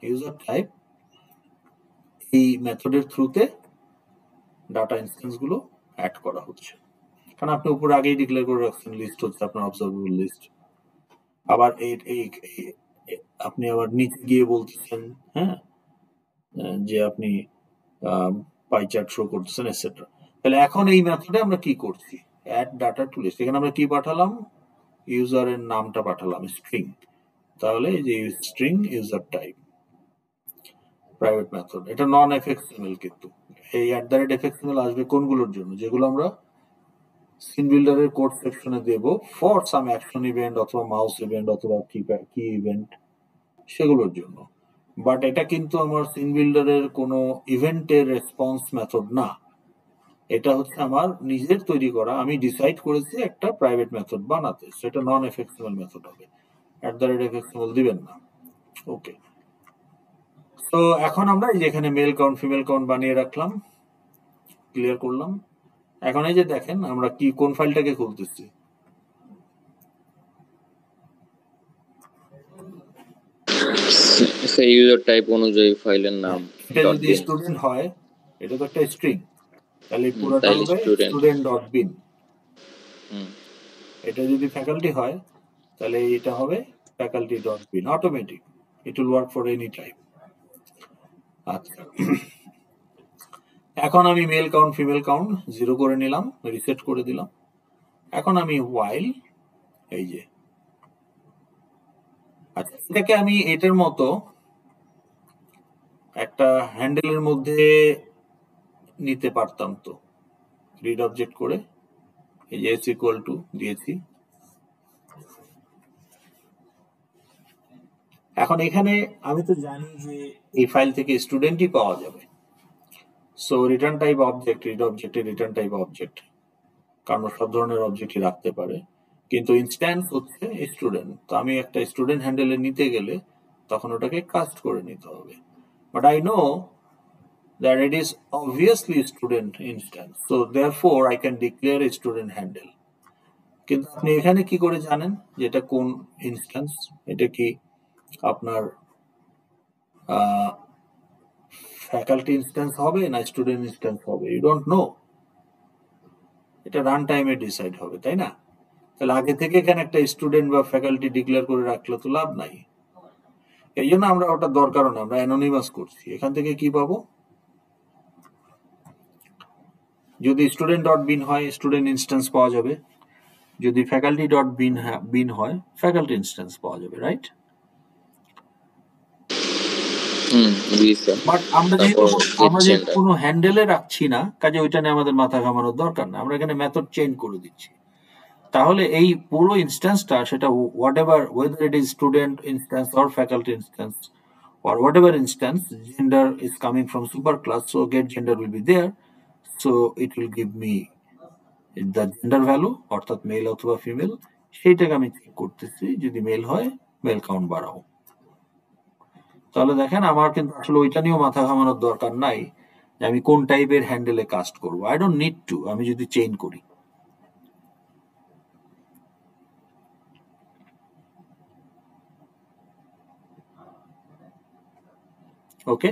user type এই মেথডের থ্রুতে ডাটা ইনস্ট্যান্স গুলো অ্যাড করা হচ্ছে। কারণ আপনি উপরে আগেই ডিক্লেয়ার করে রাখছেন লিস্ট হচ্ছে আপনার অবজারভেবল লিস্ট। আবার এই আপনি আবার নিচে গিয়ে বলতেছেন, হ্যাঁ, যে আপনি পাই চার্ট শো করতেছেন এটসেট্রা। তাহলে এখন এই মেথডে আমরা কি করছি? অ্যাড ডাটা টু লিস্ট, এখানে আমরা কি পাঠালাম? ইউজারের নামটা পাঠালাম স্ট্রিং, তাহলে এই যে string user type private method, এটা নন এফএক্সএমএল, কিন্তু এই @fxml আসবে কোনগুলোর জন্য? যেগুলো আমরা সিন বিল্ডারের কোড সেকশনে দেব ফর সাম অ্যাকশন ইভেন্ট অথবা মাউস ইভেন্ট অথবা কি ইভেন্ট, সেগুলোর জন্য। বাট এটা কিন্তু আমার সিন বিল্ডারের কোনো ইভেন্টের রেসপন্স মেথড না, এটা হচ্ছে আমার নিজের তৈরি করা, আমি ডিসাইড করেছি একটা প্রাইভেট মেথড বানাতে, সেটা নন এফএক্সএমএল মেথড হবে, @fxml দিবেন না। ওকে, তো এখন আমরা এই যে এখানে মেল কাউন্ট ফিমেল কাউন্ট বানিয়ে রাখলাম, ক্লিয়ার করলাম। এখন এই যে দেখেন আমরা কি কোন ফাইলটাকে খুলতেছি, সেই ইউজার টাইপ অনুযায়ী ফাইলের নাম। এটা যদি স্টুডেন্ট হয় এটা তো একটা স্ট্রিং, তাহলে পুরোটা হবে student.bin। এটা যদি ফ্যাকাল্টি হয় তাহলে এটা হবে faculty.bin, automatic, it will work for any time. আচ্ছা, এখন আমি মেল কাউন্ট ফিমেল কাউন্ট 0 করে নিলাম, রিসেট করে দিলাম। এখন আমি while এই যে আচ্ছা, এটাকে আমি এটার মতো একটা হ্যান্ডেলের মধ্যে নিতে পারতাম তো, রিড অবজেক্ট করে এই যে এস ইকুয়াল টু দিয়েছি। এখন এখানে আমি তো জানি যে এই ফাইল থেকে স্টুডেন্টই পাওয়া যাবে, so return type object, read অবজেক্টের রিটার্ন টাইপ অবজেক্ট, কারণ সব ধরনের অবজেক্টই রাখতে পারে, কিন্তু ইনস্ট্যান্স হচ্ছে স্টুডেন্ট। তো আমি একটা স্টুডেন্ট হ্যান্ডেলে নিতে গেলে তখন ওটাকে কাস্ট করে নিতে হবে, but I know that it is obviously student instance, so therefore I can declare a student handle. কিন্তু আপনি এখানে কি করে জানেন যে এটা কোন ইনস্ট্যান্স? এটা কি আপনার ফ্যাকাল্টি ইনস্ট্যান্স হবে না স্টুডেন্ট ইনস্ট্যান্স হবে? ইউ ডোন্ট নো, এটা রান টাইমে ডিসাইড হবে, তাই না? তাহলে আগে থেকে এখানে একটা স্টুডেন্ট বা ফ্যাকাল্টি ডিক্লেয়ার করে রাখলে তো লাভ নাই। এই জন্য আমরা ওটা দরকারও না, আমরা অ্যানোনিমাস করছি। এখান থেকে কি পাবো? যদি স্টুডেন্ট ডট বিন হয় স্টুডেন্ট ইনস্ট্যান্স পাওয়া যাবে, যদি ফ্যাকাল্টি ডট বিন হয় ফ্যাকাল্টি ইনস্ট্যান্স পাওয়া যাবে, রাইট? বাট আমরা যেহেতু কোনো হ্যান্ডেলে রাখছি না, কাজে ওইটা নিয়ে আমাদের মাথা ঘামানোর দরকার না, আমরা এখানে মেথড চেঞ্জ করে দিচ্ছি। তাহলে এই পুরো ইনস্ট্যান্সটা, সেটা what ever, weather it is student instance or faculty instance or whatever instance, gender is coming from superclass, so get gender will be there, so it will give me the gender value, অর্থাৎ mail অথবা female, সেইটাকে আমি check করতেছি। যদি mail হয় mail count বাড়াও। তাহলে দেখেন আমার কিন্তু আসলে ওইটা নিয়েও মাথা ঘামানোর দরকার নাই যে আমি কোন টাইপের হ্যান্ডেলে কাস্ট করবো। আই ডোন্ট নিড টু, আমি যদি চেইন করি। ওকে,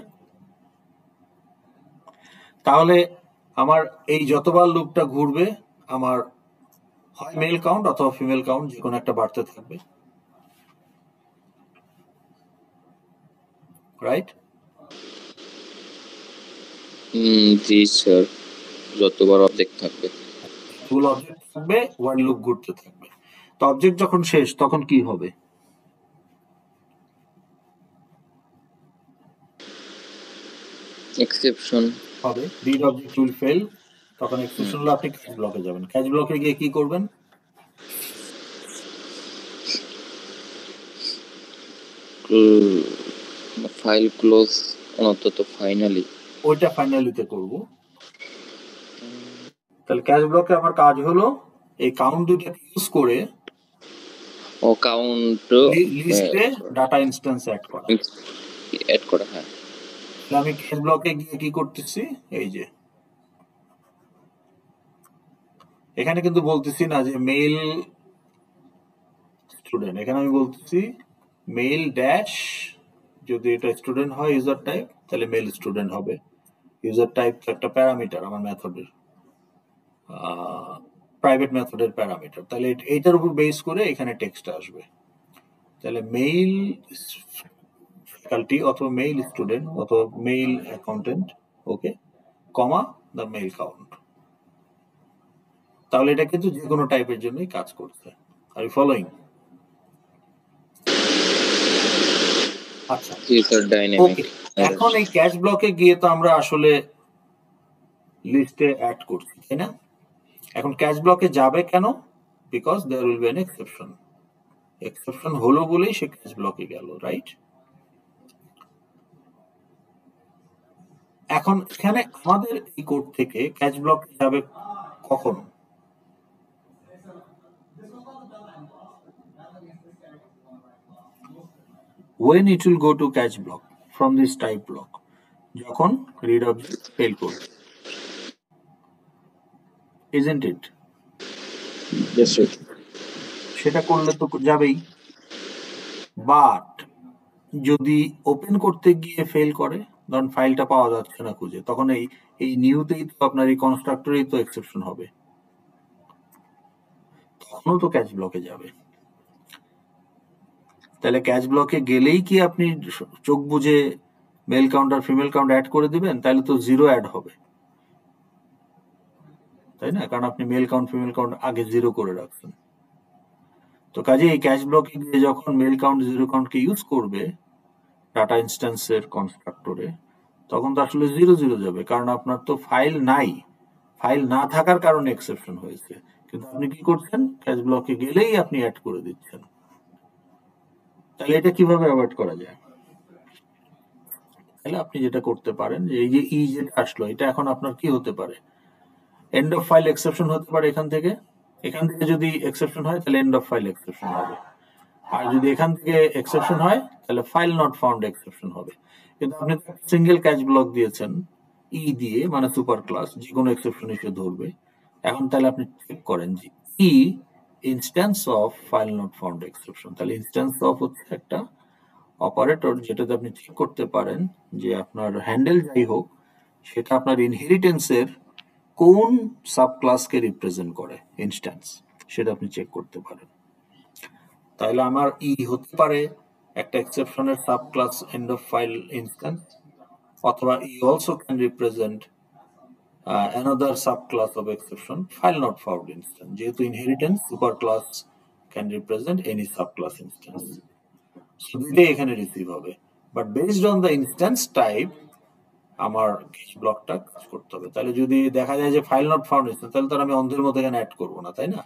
তাহলে আমার এই যতবার লুপটা ঘুরবে আমার হয় মেল কাউন্ট অথবা ফিমেল কাউন্ট যে কোনো একটা বাড়তে থাকবে, রাইট? জি স্যার, যতবার অবজেক্ট থাকবে ফুল অবজেক্ট থাকবে, ওয়াইল লুপ ঘুরতে থাকবে। তো অবজেক্ট যখন শেষ তখন কি হবে? এক্সেপশন হবে, রিড অবজেক্ট উইল ফেল। তখন এক্সেপশন হলে আপনি ক্যাচ ব্লকে যাবেন। ক্যাচ ব্লকে গিয়ে কি করবেন? ফাইল ক্লোজ, অন্তত ফাইনালি ওইটা ফাইনালিতে করব। তাহলে ক্যাচ ব্লকে আমার কাজ হলো এই কাউন্ট দুইটাকে ইউজ করে ও কাউন্ট লিস্টে ডাটা ইনস্ট্যান্স অ্যাড করা। হ্যাঁ। আমি ক্যাচ ব্লকে গিয়ে কি করতেছি, এই যে এখানে কিন্তু বলতেছি না যে মেল স্টুডেন্ট, এখানে আমি বলতেছি মেল ড্যাশ, যদি এটা স্টুডেন্ট হয় ইউজার টাইপ তাহলে মেল স্টুডেন্ট হবে। ইউজার টাইপ তো একটা প্যারামিটার আমার মেথডের, প্রাইভেট মেথডের প্যারামিটার, তাহলে এইটার উপর বেস করে এখানে টেক্সট আসবে। তাহলে মেইল ফ্যাকাল্টি অথবা মেইল স্টুডেন্ট অথবা male accountant, okay, comma the male count. তাহলে এটা কিন্তু যে কোনো টাইপের জন্যই কাজ করছে। Are you following? আচ্ছা, ওকে। এখন এই ক্যাচ ব্লকে গিয়ে তো আমরা আসলে লিস্টে অ্যাড করছি, তাই না? এখন ক্যাচ ব্লকে যাবে কেন? Because there will be an exception. Exception হলো বলেই সে ক্যাচ ব্লকে গেল, রাইট? এখন এখানে আমাদের এই কোড থেকে ক্যাচ ব্লকে যাবে কখন? When it will go to catch block from this type block, যখন read object fail করবে, isn't it? Yes, sir. সেটা করলে তো যাবেই, বাট যদি ওপেন করতে গিয়ে ফেল করে, ধরুন ফাইলটা পাওয়া যাচ্ছে না খুঁজে, তখন এই নিউতেই তো আপনার এই কনস্ট্রাক্টরেই তো এক্সেপশন হবে, তখনও তো ক্যাচ ব্লকে যাবে। তাহলে ক্যাচ ব্লকে গেলেই কি আপনি চোখ বুঝে মেল কাউন্ট আর ফিমেল কাউন্ট অ্যাড করে দিবেন? তাহলে তো জিরো অ্যাড হবে, তাই না? কারণ আপনি মেল কাউন্ট ফিমেল কাউন্ট আগে জিরো করে রাখছেন। তো কাজে এই ক্যাচ ব্লকে গিয়ে যখন মেল কাউন্ট জিরো কাউন্টকে ইউজ করবে ডাটা ইনস্ট্যান্সের কনস্ট্রাক্টরে, তখন তো আসলে 0 যাবে, কারণ আপনার তো ফাইল নাই, ফাইল না থাকার কারণে এক্সেপশন হয়েছে। কিন্তু আপনি কি করছেন, ক্যাচ ব্লকে গেলেই আপনি অ্যাড করে দিচ্ছেন। তাহলে এটা কিভাবে অ্যাভয়েড করা যায়? তাহলে আপনি যেটা করতে পারেন, যে এই যে যেটা আসলো, এটা এখন আপনার কি হতে পারে, এন্ড অফ ফাইল এক্সেপশন হতে পারে। এখান থেকে যদি এক্সেপশন হয় তাহলে এন্ড অফ ফাইল এক্সেপশন হবে, আর যদি এখান থেকে এক্সেপশন হয় তাহলে ফাইল নট ফাউন্ড এক্সেপশন হবে। কিন্তু আপনি সিঙ্গেল ক্যাচ ব্লক দিয়েছেন দিয়ে, মানে সুপার ক্লাস, যে কোনো এক্সেপশন এসে ধরবে। এখন তাহলে আপনি চেক করেন যে instance of file not found exception. তাহলে ইনস্ট্যান্স অফ হচ্ছে একটা অপারেটর যেটাতে আপনি চেক করতে পারেন যে আপনার হ্যান্ডেল যাই হোক সেটা আপনার ইনহেরিটেন্সের কোন সাব ক্লাসকে রিপ্রেজেন্ট করে ইনস্ট্যান্স, সেটা আপনি চেক করতে পারেন। তাহলে আমার হতে পারে একটা এক্সেপশনের subclass end of file instance, অথবা also can represent another subclass of exception file not found instance, যেহেতু inheritance super class can represent any subclass instance, so দুইটাই এখানে রিসিভ হবে। But based on the instance type আমার catch ব্লকটা কাজ করতে হবে। তাহলে যদি দেখা যায় যে ফাইল নট ফাউন্ড ইনস্ট্যান্স, তাহলে তো আমি অন্ধের মতো এখানে অ্যাড করবো না, তাই না?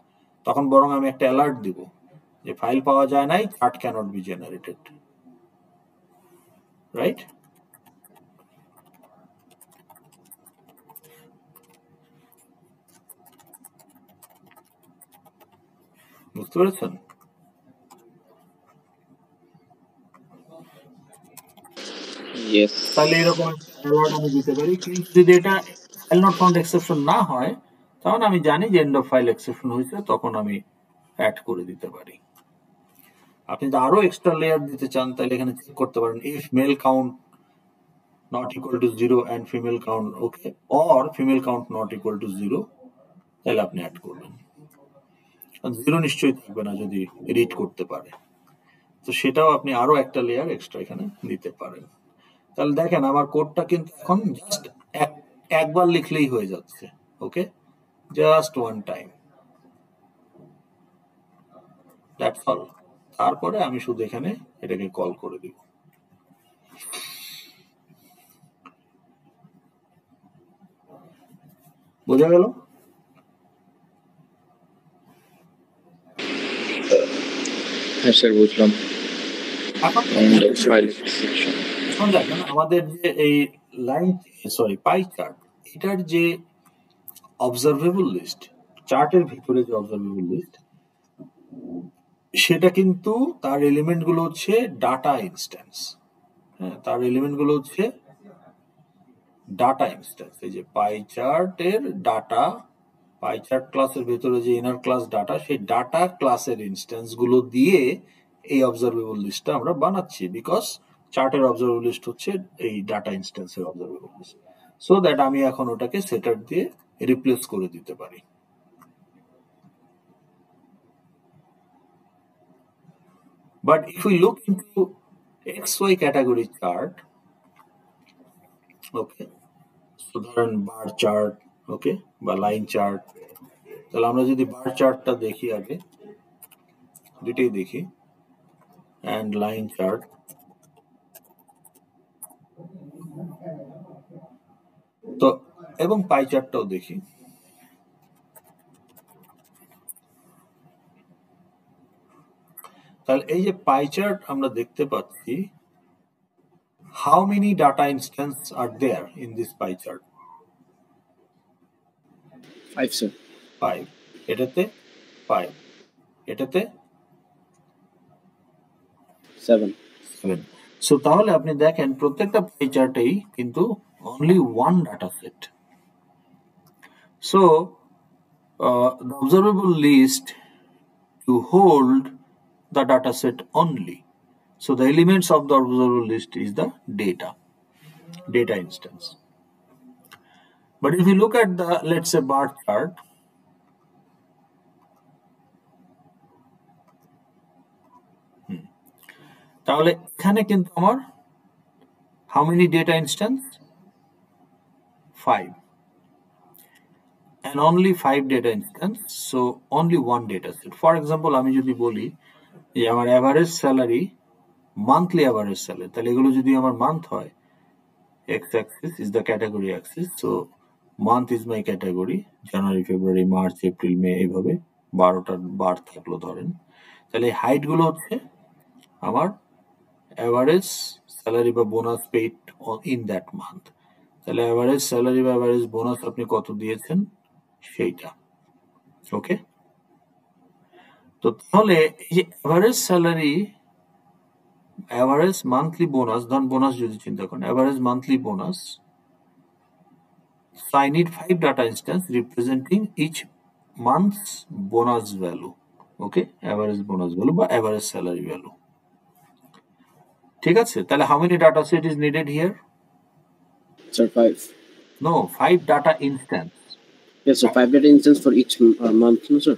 তখন বরং আমি একটা অ্যালার্ট দিব যে ফাইল পাওয়া যায় নাই, chart cannot be generated, right? বুঝতে পেরেছেন? ইয়েস। তাহলে এরকম অ্যালার্ট আমি দিতে পারি। কিন্তু যদি এটা ফাইল নট ফাউন্ড এক্সেপশন না হয়, তখন আমি জানি যে এন্ড অফ ফাইল এক্সেপশন হয়েছে, তখন আমি অ্যাড করে দিতে পারি। আপনি যদি আরো এক্সট্রা লেয়ার দিতে চান তাহলে এখানে চেক করতে পারেন if male count not equal to 0 and female count okay, or female count not equal to 0, তাহলে আপনি অ্যাড করবেন। 0 নিশ্চয়ই থাকবে না যদি রিড করতে পারে, তো সেটাও আপনি আরো একটা লেয়ার এক্সট্রা এখানে দিতে পারেন। তাহলে দেখেন আমার কোডটা কিন্তু এখন জাস্ট একবার লিখলেই হয়ে যাচ্ছে, okay, just one time, that's all. তারপরে আমি শুধু এখানে এটাকে কল করে দিব। বোঝা গেল? হ্যাঁ স্যার, বুঝলাম। এখন দেখেন আমাদের যে এই লাইন পাই চার্ট, এটার যে অবজারভেবল লিস্ট, চার্টের ভিতরে যে অবজারভেবল লিস্ট, সেটা কিন্তু তার এলিমেন্ট গুলো হচ্ছে ডাটা ইনস্ট্যান্স। হ্যাঁ, তার এলিমেন্ট গুলো হচ্ছে ডাটা ইনস্ট্যান্স। এই যে পাই চার্টের ডাটা, পাই চার্ট ক্লাসের ভেতরে যে ইনার ক্লাস ডাটা, সেই ডাটা ক্লাসের ইনস্ট্যান্স গুলো দিয়ে এই অবজারভেবল লিস্টটা আমরা বানাচ্ছি, বিকজ চার্টের অবজারভেবল লিস্ট হচ্ছে এই ডাটা ইনস্ট্যান্সের অবজারভেবল লিস্ট, সো দ্যাট আমি এখন ওটাকে সেটার দিয়ে রিপ্লেস করে দিতে পারি। But if we look into XY category chart, okay, so ধরেন বার চার্ট, ওকে, বা লাইন চার্ট, তাহলে আমরা যদি বার চার্টটা দেখি আগে, দুইটাই দেখি, and লাইন চার্ট, তো এবং পাই চার্টটাও দেখি। তাহলে এই যে পাই চার্ট আমরা দেখতে পাচ্ছি, how many data instance are there in this pie chart? 5 sir. 5, এটাতে 5, এটাতে 7. সো তাহলে আপনি দেখেন প্রত্যেকটা পাই চার্টেই কিন্তু only one data set. So the observable list to hold the data set only. So the elements of the observable list is the data instance. But if you look at the, let's say, bar chart, তাহলে এখানে কিন্তু আমার how many data instance? 5. and only 5 data instance, so only one data set. For example, আমি যদি বলি যে আমার average salary, monthly average salary, তাহলে এগুলো যদি আমার মান্থ হয়, x axis is the category axis, so month is my category, January, February, March, April, May, এইভাবে 12টা বার থাকলো ধরেন। তাহলে হাইট গুলো হচ্ছে আমার অ্যাভারেজ স্যালারি বা bonus paid in that month. তাহলে অ্যাভারেজ স্যালারি বা অ্যাভারেজ বোনাস আপনি কত দিয়েছেন সেইটা। ওকে, তো তাহলে এই যে average salary, average monthly bonus, ধরুন বোনাস যদি চিন্তা করেন, average monthly bonus, so I need 5 data instance representing each month's bonus value. Okay, average bonus value বা average salary value. ঠিক আছে, তাহলে how many data set is needed here? Sir, 5. No, 5 data instance. Yes, so 5 data instance for each month, no sir?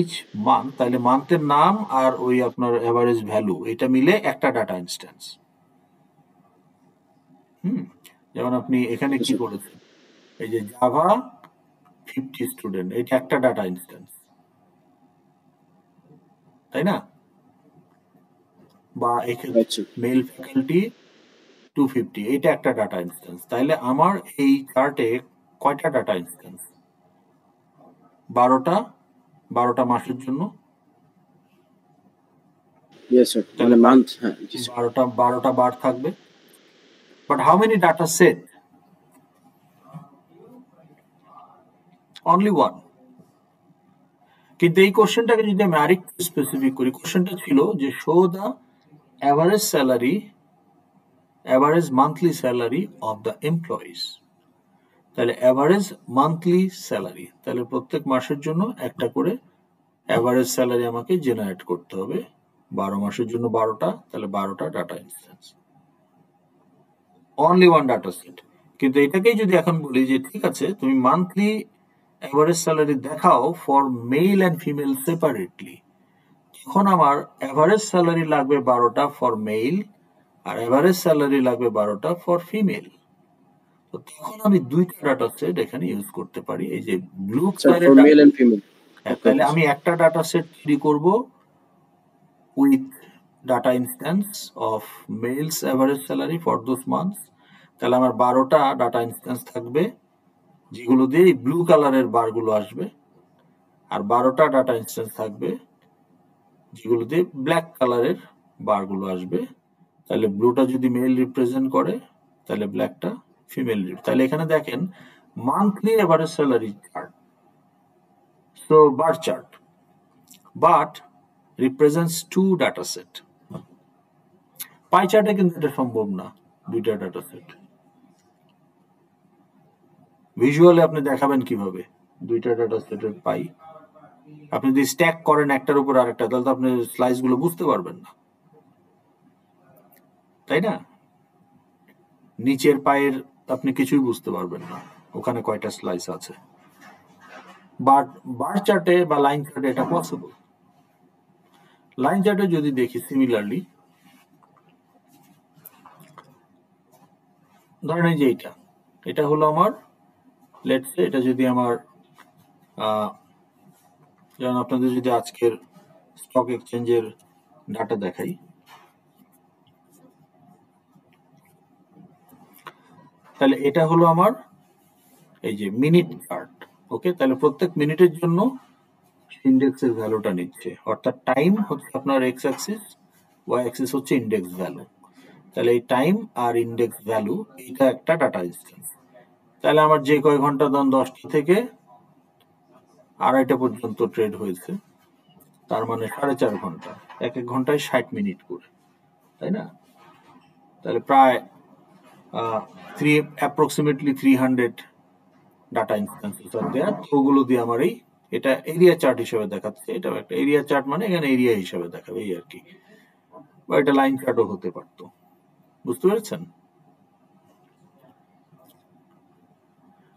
Each month, তাহলে মান্থের নাম আর ওই আপনার average value এটা মিলে একটা ডাটা ইনস্ট্যান্স। যেমন আপনি এখানে কি করেছেন, এই যে জাভা 50 স্টুডেন্ট, এটা একটা ডাটা ইনস্ট্যান্স, তাই না? বা এখানে মেল ফ্যাকাল্টি 250, এটা একটা ডাটা ইনস্ট্যান্স। তাহলে আমার এই চার্টে কয়টা ডাটা ইনস্ট্যান্স? 12টা মাসের জন্য। Yes sir, তাহলে মান্থ, হ্যাঁ 12টা বার থাকবে। But how many data set? Only one. কিন্তু এই কোশ্চেনটাকে যদি আমি আরেকটু স্পেসিফিক করি, কোশ্চেনটা ছিল যে show the average salary, average monthly salary of the employees. তাহলে অ্যাভারেজ মান্থলি স্যালারি, তাহলে প্রত্যেক মাসের জন্য একটা করে অ্যাভারেজ স্যালারি আমাকে জেনারেট করতে হবে। 12 মাসের জন্য 12টা, তাহলে 12টা data instance, only one data set. কিন্তু এটাকেই যদি এখন বলি যে ঠিক আছে তুমি মান্থলি অ্যাভারেজ স্যালারি দেখাও for male and female separately, তখন আমার অ্যাভারেজ স্যালারি লাগবে 12টা ফর মেল আর অ্যাভারেজ স্যালারি লাগবে 12টা ফর ফিমেল। তো তখন আমি দুইটা ডাটা সেট এখানে ইউজ করতে পারি। এই যে ব্লু কালারের মেল এন্ড ফিমেল, তাহলে আমি একটা ডাটা সেট তৈরি করব with data instance of males average salary for those months. তাহলে আমার 12টা ডাটা ইনস্ট্যান্স থাকবে যেগুলো দিয়ে এই ব্লু কালারের বারগুলো আসবে, আর 12টা ডাটা ইনস্ট্যান্স থাকবে যেগুলো দিয়ে ব্ল্যাক কালারের বারগুলো আসবে। তাহলে ব্লুটা যদি মেল রিপ্রেজেন্ট করে তাহলে ব্ল্যাকটা ফিমেল। তাহলে এখানে দেখেন monthly average salary chart, so bar chart, but represents 2 data set. Pie চার্টে কিন্তু এটা সম্ভব না, দুইটা ডাটা সেট। ভিজুয়ালি আপনি দেখাবেন কিভাবে দুইটা ডাটা সেটের পাই? আপনি যদি স্ট্যাক করেন একটার উপর আরেকটা, তাহলে তো আপনি স্লাইস গুলো বুঝতে পারবেন না, তাই না? নিচের পায়ের আপনি কিছুই বুঝতে পারবেন না ওখানে কয়টা স্লাইস আছে। বাট বার চার্টে বা লাইন চার্টে এটা পসিবল। লাইন চার্টে যদি দেখি সিমিলারলি, ধরেন এই যে এটা হলো আমার, লেটস সে এটা যদি আমার যেমন আপনাদের যদি আজকের স্টক এক্সচেঞ্জের ডাটা দেখাই, তাহলে এটা হলো আমার এই যে মিনিট চার্ট। ওকে, তাহলে প্রত্যেক মিনিটের জন্য ইন্ডেক্সের ভ্যালুটা নিচ্ছে, অর্থাৎ টাইম হচ্ছে আপনার এক্স অ্যাক্সিস, ওয়াই অ্যাক্সিস হচ্ছে ইন্ডেক্স ভ্যালু। তাহলে এই টাইম আর ইন্ডেক্স ভ্যালু এটা একটা ডাটা ইনস্ট্যান্স। তাহলে আমার যে কয় ঘন্টা, ধরুন 10টা থেকে 2:30 পর্যন্ত ট্রেড হয়েছে, তার মানে 4.5 ঘন্টা, এক ঘন্টায় 60 মিনিট করে, তাই না? তাহলে প্রায় অ্যাপ্রক্সিমেটলি 300 ডাটা ইনস্ট্যান্সেস আর দেয়ার। ওগুলো দিয়ে আমার এটা এরিয়া চার্ট হিসেবে দেখাচ্ছে। এটাও একটা এরিয়া চার্ট, মানে এখানে এরিয়া হিসেবে দেখাবে এই আর কি, বা এটা লাইন চার্টও হতে পারতো। বুঝতে পেরেছেন?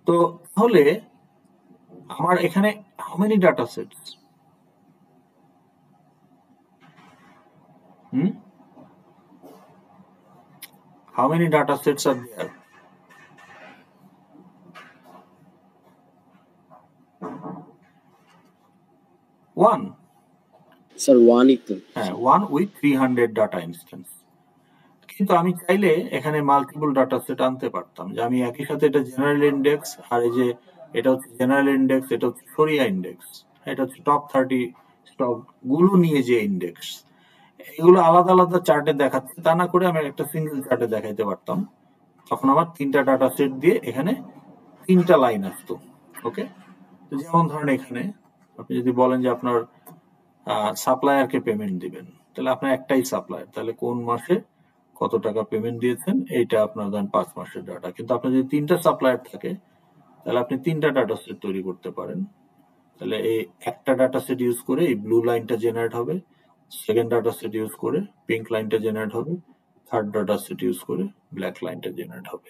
তো তাহলে আমার এখানে how many data sets? How many data sets are there? Sir 1ই তো। হ্যাঁ 1 উইথ 300 ডাটা ইনস্ট্যান্স। কিন্তু আমি চাইলে এখানে মাল্টিপল ডাটা সেট আনতে পারতাম, যে আমি একই সাথে এটা জেনারেল ইন্ডেক্স, আর এই যে এটা হচ্ছে জেনারেল ইন্ডেক্স, এটা হচ্ছে সরিয়া ইন্ডেক্স, এটা হচ্ছে টপ 30 স্টক গুলো নিয়ে যে ইন্ডেক্স, এগুলো আলাদা আলাদা চার্টে দেখাচ্ছে, তা না করে আমি একটা সিঙ্গেল চার্টে দেখাইতে পারতাম। তখন আমার 3টা ডাটা সেট দিয়ে এখানে 3টা লাইন আসতো। ওকে, যেমন ধরেন এখানে আপনি যদি বলেন যে আপনার সাপ্লায়ারকে পেমেন্ট দিবেন, তাহলে আপনার একটাই সাপ্লায়ার, তাহলে কোন মাসে কত টাকা পেমেন্ট দিয়েছেন এইটা আপনার ধরেন 5 মাসের ডাটা। কিন্তু আপনার যদি 3টা সাপ্লায়ার থাকে তাহলে আপনি 3টা ডাটা সেট তৈরি করতে পারেন। তাহলে এই একটা ডাটা সেট ইউজ করে এই ব্লু লাইনটা জেনারেট হবে, সেকেন্ড ডাটা সেট ইউজ করে পিঙ্ক লাইনটা জেনারেট হবে, থার্ড ডাটা সেট ইউজ করে ব্ল্যাক লাইনটা জেনারেট হবে।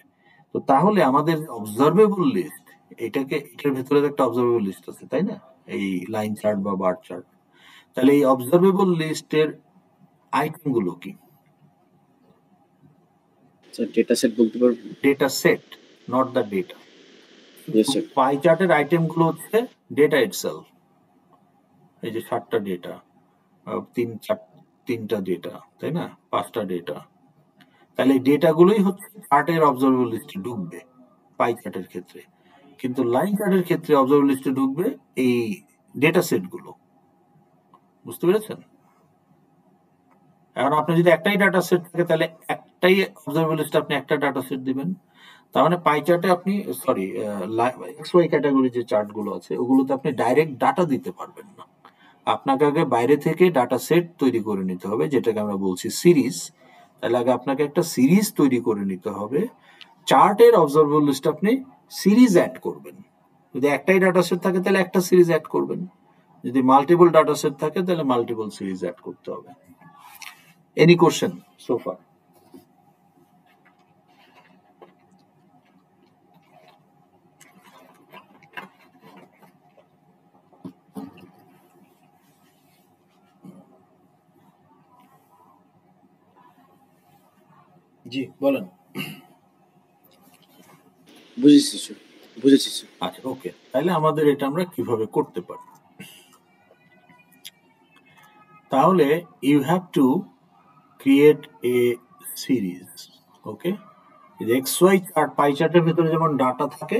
তো তাহলে আমাদের অবজারভেবল লিস্ট, এটার ভেতরে একটা অবজারভেবল লিস্ট আছে, তাই না, এই লাইন চার্ট বা বার চার্ট। তাহলে এই অবজারভেবল লিস্টের আইটেম গুলো কি? স্যার ডেটা সেট বলতে পারবেন? Data set, not the data. Pie চার্টের আইটেম গুলো হচ্ছে ডেটা ইটসেলফ। এই যে 7টা ডেটা, 3টা ডেটা, তাই না, 5টা ডেটা। তাহলে এই ডেটা গুলোই হচ্ছে চার্টের অবজারভেবল লিস্টে ঢুকবে পাই চার্টের ক্ষেত্রে। কিন্তু লাইন চার্টের ক্ষেত্রে অবজারভেবল লিস্টে ঢুকবে এই ডেটা সেট গুলো। বুঝতে পেরেছেন? এখন আপনি যদি একটাই ডাটা সেট থাকে তাহলে একটাই অবজারভেবল লিস্টে আপনি একটা ডাটা সেট দিবেন। তার মানে পাই চার্টে আপনি এক্স ওয়াই ক্যাটাগরি যে চার্ট গুলো আছে ওগুলোতে আপনি ডাইরেক্ট ডাটা দিতে পারবেন না। আপনাকে আগে বাইরে থেকে ডাটা সেট তৈরি করে নিতে হবে, যেটাকে আমরা বলছি সিরিজ। তাহলে আগে আপনাকে একটা সিরিজ তৈরি করে নিতে হবে। চার্টের অবজারভেবল লিস্টে আপনি সিরিজ অ্যাড করবেন। যদি একটাই ডাটা সেট থাকে তাহলে একটা সিরিজ অ্যাড করবেন, যদি মাল্টিপল ডাটা সেট থাকে তাহলে মাল্টিপল সিরিজ অ্যাড করতে হবে। Any question so far? জি বলেন। বুঝেছি স্যার। আচ্ছা ওকে, তাহলে আমাদের এটা আমরা কিভাবে করতে পারি? তাহলে you have to create a series. Okay, X Y chart, pie চার্টের ভিতরে যেমন ডাটা থাকে,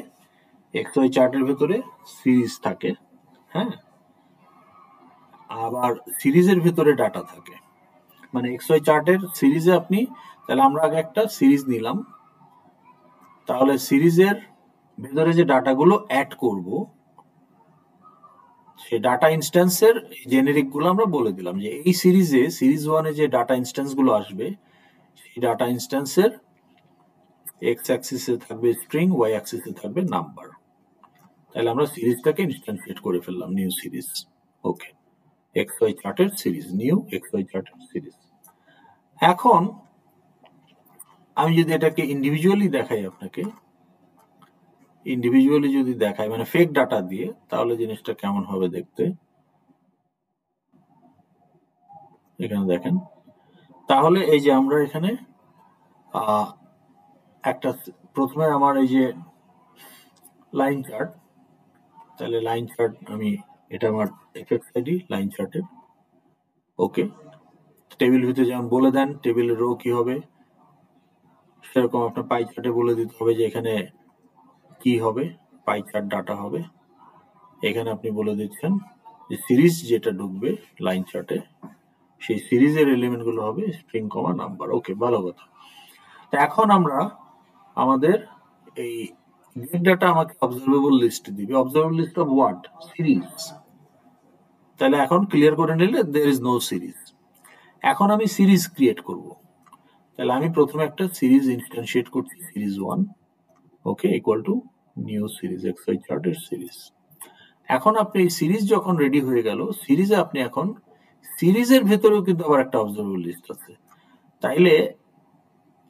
এক্স ওয়াই চার্টের ভিতরে সিরিজ থাকে। হ্যাঁ, আবার সিরিজের ভিতরে ডাটা থাকে। মানে এক্স ওয়াই চার্টের সিরিজে আপনি, তাহলে আমরা আগে একটা সিরিজ নিলাম, তাহলে সিরিজের ভিতরে যে ডাটাগুলো অ্যাড করব সেই ডাটা ইনস্ট্যান্সের জেনেরিক গুলো আমরা বলে দিলাম যে এই সিরিজে, সিরিজ ওয়ানে যে ডাটা ইনস্ট্যান্স গুলো আসবে সেই ডাটা ইনস্ট্যান্সের এক্স অ্যাক্সিসে থাকবে স্ট্রিং, ওয়াই অ্যাক্সিসে থাকবে নাম্বার। তাহলে আমরা সিরিজটাকে ইনস্ট্যান্সিয়েট করে ফেললাম, new series. Okay, X Y চার্টের সিরিজ, নিউ এক্স ওয়াই চার্টের সিরিজ। এখন আমি যদি এটাকে ইন্ডিভিজুয়ালি দেখাই, আপনাকে ইন্ডিভিজুয়ালি যদি দেখাই মানে ফেক ডাটা দিয়ে, তাহলে জিনিসটা কেমন হবে দেখতে। এখানে দেখেন, তাহলে এই যে আমরা এখানে একটা প্রথমে আমার এই যে লাইন চার্ট, তাহলে লাইন চার্ট আমি, এটা আমার এফএক্স আইডি লাইন চার্টের। ওকে, টেবিল ভিতরে যেমন বলে দেন টেবিলের রো কি হবে, সেরকম আপনার পাই চার্টে বলে দিতে হবে যে এখানে কি হবে, পাই চার্ট ডাটা হবে। এখানে আপনি বলে দিচ্ছেন যে সিরিজ যেটা ঢুকবে লাইন চার্টে সেই সিরিজের এলিমেন্ট গুলো হবে স্ট্রিং কমা নাম্বার। ওকে, ভালো কথা। তো এখন আমরা আমাদের এই গেট ডাটা আমাকে অবজারভেবল লিস্ট দিবে, observable list of what, series. তাহলে এখন ক্লিয়ার করে নিলে দেয়ার ইজ নো সিরিজ। এখন আমি সিরিজ ক্রিয়েট করব। তাহলে আমি প্রথমে একটা সিরিজ ইনস্ট্যান্সিয়েট করছি, series 1, okay, equal to new series X Y চার্টের সিরিজ। এখন আপনি এই সিরিজ যখন রেডি হয়ে গেল, সিরিজে আপনি এখন সিরিজের ভেতরেও কিন্তু আবার একটা অবজারভেবল লিস্ট আছে। তাইলে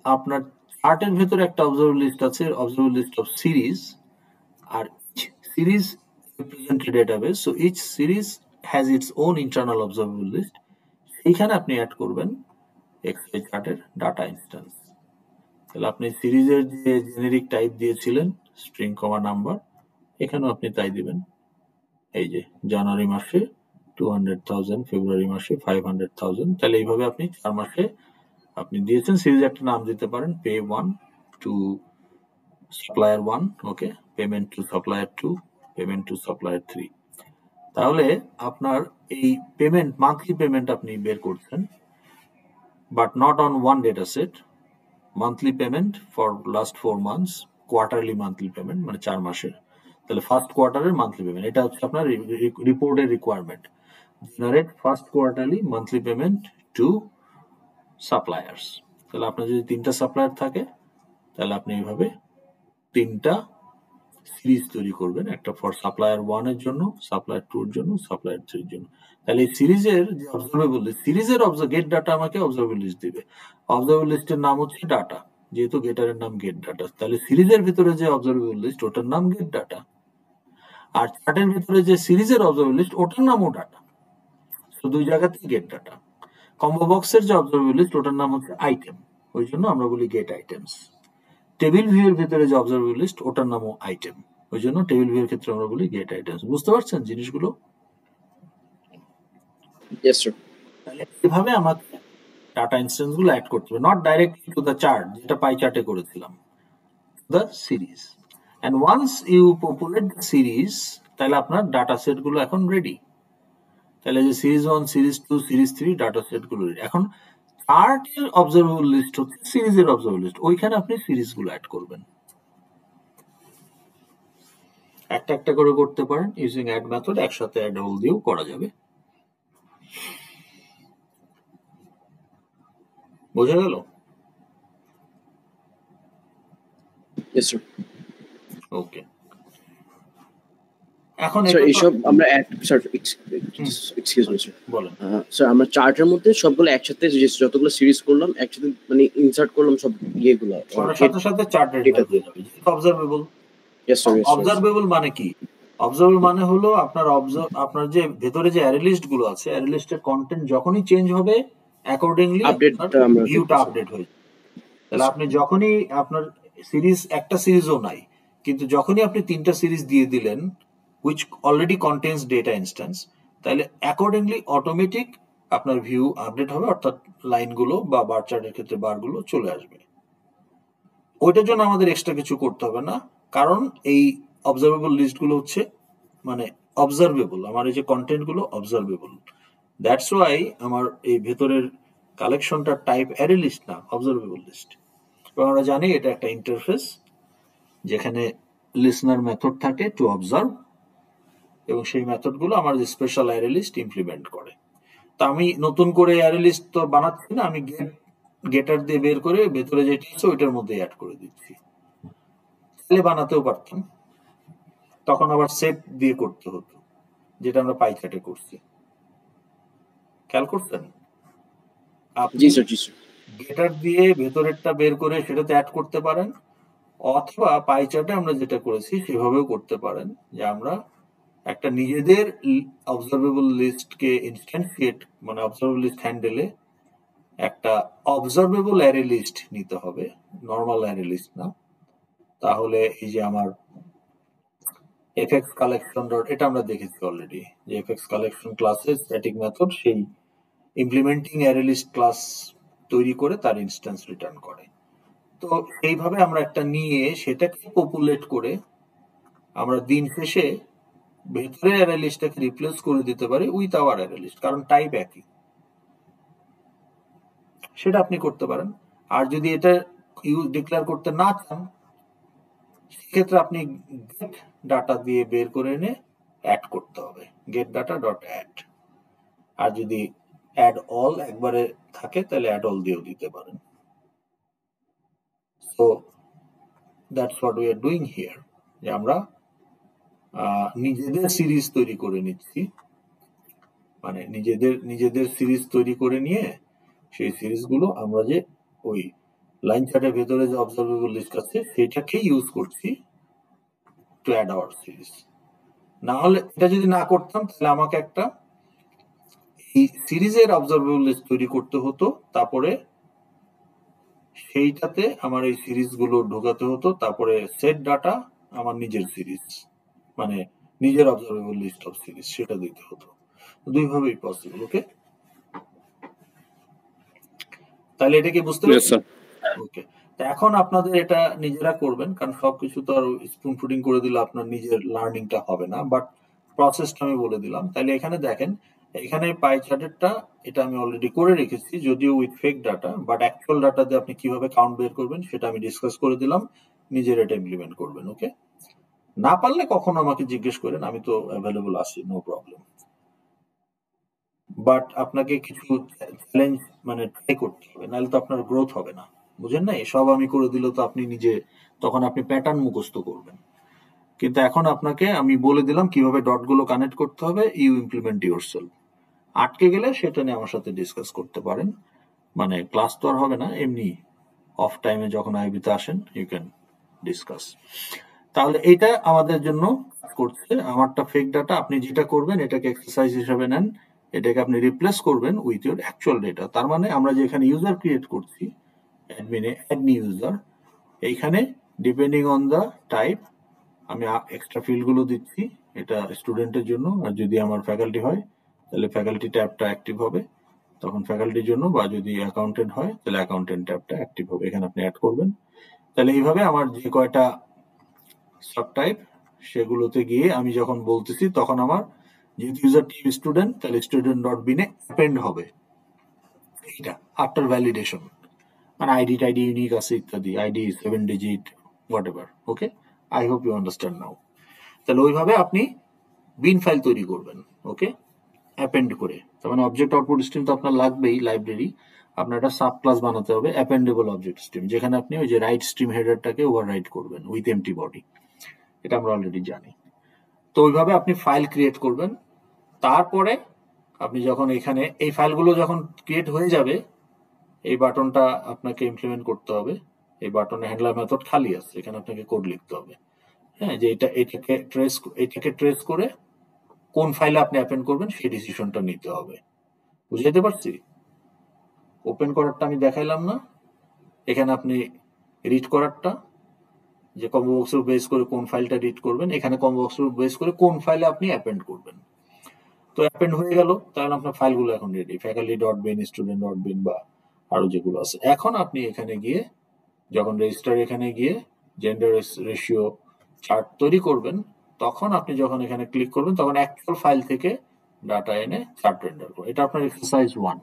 আপনার চার্টের ভেতরে একটা অবজারভেবল লিস্ট আছে, অবজারভেবল লিস্ট অফ সিরিজ, আর series represent a database, so each series has its own internal observable list. এইখানে আপনি অ্যাড করবেন এক্সওয়াই চার্টের ডাটা ইনস্ট্যান্স। তাহলে আপনি সিরিজের যে জেনেরিক টাইপ দিয়েছিলেন স্ট্রিং কমা নাম্বার, এখানেও আপনি তাই দিবেন। এই যে জানুয়ারি মাসে 200,000, ফেব্রুয়ারি মাসে 500,000। তাহলে এইভাবে আপনি 4 মাসে আপনি দিয়েছেন। সিরিজ একটা নাম দিতে পারেন, pay 1 to supplier 1, okay, payment to supplier 2, payment to supplier 3। তাহলে আপনার এই পেমেন্ট, মান্থলি পেমেন্ট আপনি বের করছেন, but not on one data set, monthly payment for last 4 months, quarterly monthly payment, মানে 4 মাসের। তাহলে ফার্স্ট কোয়ার্টারের মান্থলি পেমেন্ট, এটা হচ্ছে আপনার রিপোর্টের requirement, generate first quarterly monthly payment to suppliers. তাহলে আপনার যদি 3টা সাপ্লায়ার থাকে, তাহলে আপনি এইভাবে 3টা সিরিজ তৈরি করবেন, একটা ফর সাপ্লায়ার 1 এর জন্য, সাপ্লায়ার 2 এর জন্য, সাপ্লায়ার 3 এর জন্য। তাহলে এই সিরিজের যে অবজারভেবল লিস্ট, সিরিজের গেট ডাটা আমাকে অবজারভেবল লিস্ট দিবে। অবজারভেবল লিস্টের নাম হচ্ছে ডাটা, যেহেতু গেটারের নাম গেট ডাটা, তাহলে সিরিজের ভিতরে যে অবজারভেবল লিস্ট ওটার নাম গেট ডাটা, আর চার্টের ভিতরে যে সিরিজের অবজারভেবল লিস্ট ওটার নামও ডাটা। তো 2 জায়গাতেই গেট ডাটা। কম্বো বক্সের যে অবজারভেবল লিস্ট ওটার নাম হচ্ছে আইটেম, ওই জন্য আমরা বলি গেট আইটেমস। টেবিল ভিউ এর ভিতরে যে অবজারভেবল লিস্ট ওটার নামও আইটেম, ওই জন্য টেবিল ভিউ এর ক্ষেত্রে আমরা বলি গেট আইটেমস। বুঝতে পারছেন জিনিসগুলো? Yes sir. তাহলে এভাবে আমাকে ডাটা ইনস্ট্যান্স গুলো অ্যাড করতে হবে, not directly to the chart, যেটা পাই চার্টে করেছিলাম, the series. And once you populate the series, তাহলে আপনার ডাটা সেট গুলো এখন রেডি। তাহলে যে series 1, series 2, series 3 data set গুলো রেডি। এখন চার্টের অবজারভেবল লিস্ট হচ্ছে সিরিজের অবজারভেবল লিস্ট, ওইখানে আপনি সিরিজ গুলো অ্যাড করবেন। একটা একটা করে করতে পারেন ইউজিং অ্যাড মেথড, একসাথে অ্যাড অল দিয়েও করা যাবে। বোঝা গেল? Yes sir. ওকে, এখন স্যার এইসব আমরা স্যার এক্সকিউজ মি স্যার, বলেন। স্যার আমরা চার্টের মধ্যে সবগুলো একসাথে যতগুলো সিরিজ করলাম একসাথে মানে ইনসার্ট করলাম সব ইয়েগুলো সাথে সাথে চার্টের হয়ে যাবে, অবজারভেবল। Yes sir. অবজারভেবল মানে কি? অবজারভেবল মানে হলো আপনার যে ভেতরে যে অ্যারে লিস্ট গুলো আছে, অ্যারে লিস্টের কন্টেন্ট যখনই চেঞ্জ হবে অ্যাকর্ডিংলি ভিউটা আপডেট হয়ে যাবে। তাহলে আপনি যখনই আপনার সিরিজ, একটা সিরিজও নাই, কিন্তু যখনই আপনি 3টা সিরিজ দিয়ে দিলেন which already contains data instance, তাহলে অ্যাকর্ডিংলি অটোমেটিক আপনার ভিউ আপডেট হবে, অর্থাৎ লাইনগুলো বা বার চার্টের ক্ষেত্রে বারগুলো চলে আসবে। ওইটার জন্য আমাদের এক্সট্রা কিছু করতে হবে না, কারণ এই অবজারভেবল লিস্টগুলো হচ্ছে মানে অবজারভেবল, আমার এই যে কন্টেন্ট গুলো অবজারভেবল। দ্যাটস ওয়াই আমার এই ভেতরের কালেকশনটা টাইপ অ্যারে লিস্ট না, অবজারভেবল লিস্ট। এবং আমরা জানি এটা একটা ইন্টারফেস যেখানে লিসনার মেথড থাকে টু অবজার্ভ, এবং সেই মেথডগুলো আমার যে স্পেশাল অ্যারে লিস্ট ইমপ্লিমেন্ট করে। তো আমি নতুন করে অ্যারে লিস্ট তো বানাচ্ছি না, আমি গেটার দিয়ে বের করে ভেতরে যেটা আছে ওইটার মধ্যে অ্যাড করে দিচ্ছি। তাহলে বানাতেও পারতাম, তখন আবার সেট দিয়ে করতে হতো, যেটা আমরা পাই চার্টে করছি। খেয়াল করছেন? আপনি গেটার দিয়ে ভেতরেরটা বের করে সেটাতে অ্যাড করতে পারেন, অথবা পাই চার্টে আমরা যেটা করেছি সেভাবেও করতে পারেন, যে আমরা একটা নিজেদের অবজারভেবল লিস্টকে ইনস্ট্যান্টিয়েট, মানে অবজারভেবল লিস্ট হ্যান্ডেলে একটা অবজারভেবল অ্যারে লিস্ট নিতে হবে, নর্মাল অ্যারে লিস্ট না। তাহলে এই যে আমার এফএক্স কালেকশন ডট, এটা আমরা দেখেছি অলরেডি, যে এফএক্স কালেকশন ক্লাসের স্ট্যাটিক মেথড সেই ইমপ্লিমেন্টিং অ্যারে লিস্ট ক্লাস তৈরি করে তার ইনস্ট্যান্স রিটার্ন করে। তো এইভাবে আমরা একটা নিয়ে সেটাকে পপুলেট করে আমরা দিন শেষে ভেতরে অ্যারে লিস্টটাকে রিপ্লেস করে দিতে পারি উইথ আওয়ার অ্যারে লিস্ট, কারণ টাইপ একই। সেটা আপনি করতে পারেন। আর যদি এটা ডিক্লেয়ার করতে না চান, সেক্ষেত্রে আপনি গেট ডাটা দিয়ে বের করে এনে অ্যাড করতে হবে, গেট ডাটা ডট অ্যাড। আর যদি অ্যাড অল একবারে থাকে তাহলে অ্যাড অল দিয়েও দিতে পারেন। So that's what we are doing here, যে আমরা নিজেদের সিরিজ তৈরি করে নিচ্ছি, মানে নিজেদের সিরিজ তৈরি করে নিয়ে সেই সিরিজগুলো আমরা যে ওই লাইন চার্টের ভেতরে যে অবজারভেবল লিস্ট আছে সেটাকে ইউজ করছি টু অ্যাড আওয়ার সিরিজ। না হলে এটা যদি না করতাম তাহলে আমাকে একটা এই সিরিজের অবজারভেবল লিস্ট তৈরি করতে হতো, তারপরে সেইটাতে আমার এই সিরিজগুলো ঢোকাতে হতো, তারপরে সেট ডাটা আমার নিজের সিরিজ, মানে নিজের অবজারভেবল লিস্ট অফ সিরিজ, সেটা দিতে হতো। দুইভাবেই পসিবল। ওকে, তাহলে এটা কি বুঝতে পারছেন? ওকে, তো এখন আপনাদের এটা নিজেরা করবেন, কারণ সবকিছু তো আর স্পুন ফুডিং করে দিলে আপনার নিজের লার্নিংটা হবে না, বাট প্রসেসটা আমি বলে দিলাম। তাহলে এখানে দেখেন, এখানে পাই চার্টেরটা এটা আমি অলরেডি করে রেখেছি, যদিও with fake data, but actual data দিয়ে আপনি কিভাবে কাউন্ট বের করবেন সেটা আমি ডিসকাস করে দিলাম, নিজের এটা ইমপ্লিমেন্ট করবেন। ওকে, না পারলে কখনো আমাকে জিজ্ঞেস করেন, আমি তো অ্যাভেলেবল আছি, নো প্রবলেম। বাট আপনাকে কিছু চ্যালেঞ্জ মানে ট্রাই করতে হবে, নাহলে তো আপনার গ্রোথ হবে না, বুঝেন না? এসব আমি করে দিলে তো আপনি নিজে তখন আপনি প্যাটার্ন মুখস্থ করবেন, কিন্তু এখন আপনাকে আমি বলে দিলাম কিভাবে ডটগুলো কানেক্ট করতে হবে। You implement yourself. আটকে গেলে সেটা নিয়ে আমার সাথে ডিসকাস করতে পারেন, মানে ক্লাস তো আর হবে না, এমনি অফ টাইমে যখন আইবিতে আসেন ইউ ক্যান ডিসকাস। তাহলে এটা আমাদের জন্য করছে, আমারটা ফেক ডাটা। আপনি যেটা করবেন এটাকে এক্সারসাইজ হিসেবে নেন, এটাকে আপনি রিপ্লেস করবেন উইথ ইউর অ্যাকচুয়াল ডেটা। তার মানে আমরা যে এখানে ইউজার ক্রিয়েট করছি অ্যাডমিনে, অ্যাড নিউ ইউজার, এইখানে ডিপেন্ডিং অন দ্য টাইপ আমি এক্সট্রা ফিল্ডগুলো দিচ্ছি, এটা স্টুডেন্টের জন্য, আর যদি আমার ফ্যাকাল্টি হয় তাহলে ফ্যাকাল্টি ট্যাবটা অ্যাক্টিভ হবে তখন ফ্যাকাল্টির জন্য, বা যদি অ্যাকাউন্টেন্ট হয় তাহলে অ্যাকাউন্টেন্ট ট্যাবটা অ্যাক্টিভ হবে, এখানে আপনি অ্যাড করবেন। তাহলে এইভাবে আমার যে কয়টা সাবটাইপ সেগুলোতে গিয়ে আমি যখন বলতেছি তখন আমার যেহেতু ইউজার টিম স্টুডেন্ট, তাহলে স্টুডেন্ট ডট বিনে অ্যাপেন্ড হবে এইটা আফটার ভ্যালিডেশন, মানে আইডি টাইডি ইউনিক আছে ইত্যাদি, ID 7 digit what okay, I hope you understand now. তাহলে ওইভাবে আপনি বিন ফাইল তৈরি করবেন, ওকে, অ্যাপেন্ড করে। তার মানে অবজেক্ট আউটপুট স্ট্রিম তো আপনার লাগবেই, লাইব্রেরি আপনার একটা সাব ক্লাস বানাতে হবে অ্যাপেন্ডেবল অবজেক্ট স্ট্রিম, যেখানে আপনি ওই যে রাইট স্ট্রিম হেডারটাকে ওভাররাইট করবেন উইথ এমটি বডি, এটা আমরা অলরেডি জানি। তো ওইভাবে আপনি ফাইল ক্রিয়েট করবেন। তারপরে আপনি যখন এখানে এই ফাইলগুলো যখন ক্রিয়েট হয়ে যাবে, এই বাটনটা আপনাকে ইমপ্লিমেন্ট করতে হবে। এই বাটনে হ্যান্ডলার মেথড খালি আছে, এখানে আপনাকে কোড লিখতে হবে, হ্যাঁ, যে এটাকে ট্রেস করে কোন ফাইলে আপনি অ্যাপেন্ড করবেন সেই ডিসিশনটা নিতে হবে। বুঝাইতে পারছি? ওপেন করারটা আমি দেখাইলাম না, এখানে আপনি রিড করারটা, যে কম্বো বক্সের বেস করে কোন ফাইলটা রিড করবেন, এখানে কম্বো বক্সের বেস করে কোন ফাইলে আপনি অ্যাপেন্ড করবেন। তো অ্যাপেন্ড হয়ে গেল, তাহলে আপনার ফাইলগুলো এখন ready, faculty dot bin, student dot bin বা আরো যেগুলো আছে। এখন আপনি এখানে গিয়ে যখন রেজিস্টার এখানে গিয়ে জেন্ডার রেশিও চার্ট তৈরি করবেন, তখন আপনি যখন এখানে ক্লিক করবেন তখন অ্যাকচুয়াল ফাইল থেকে ডাটা এনে চার্ট রেন্ডার করবেন। এটা আপনার এক্সারসাইজ 1,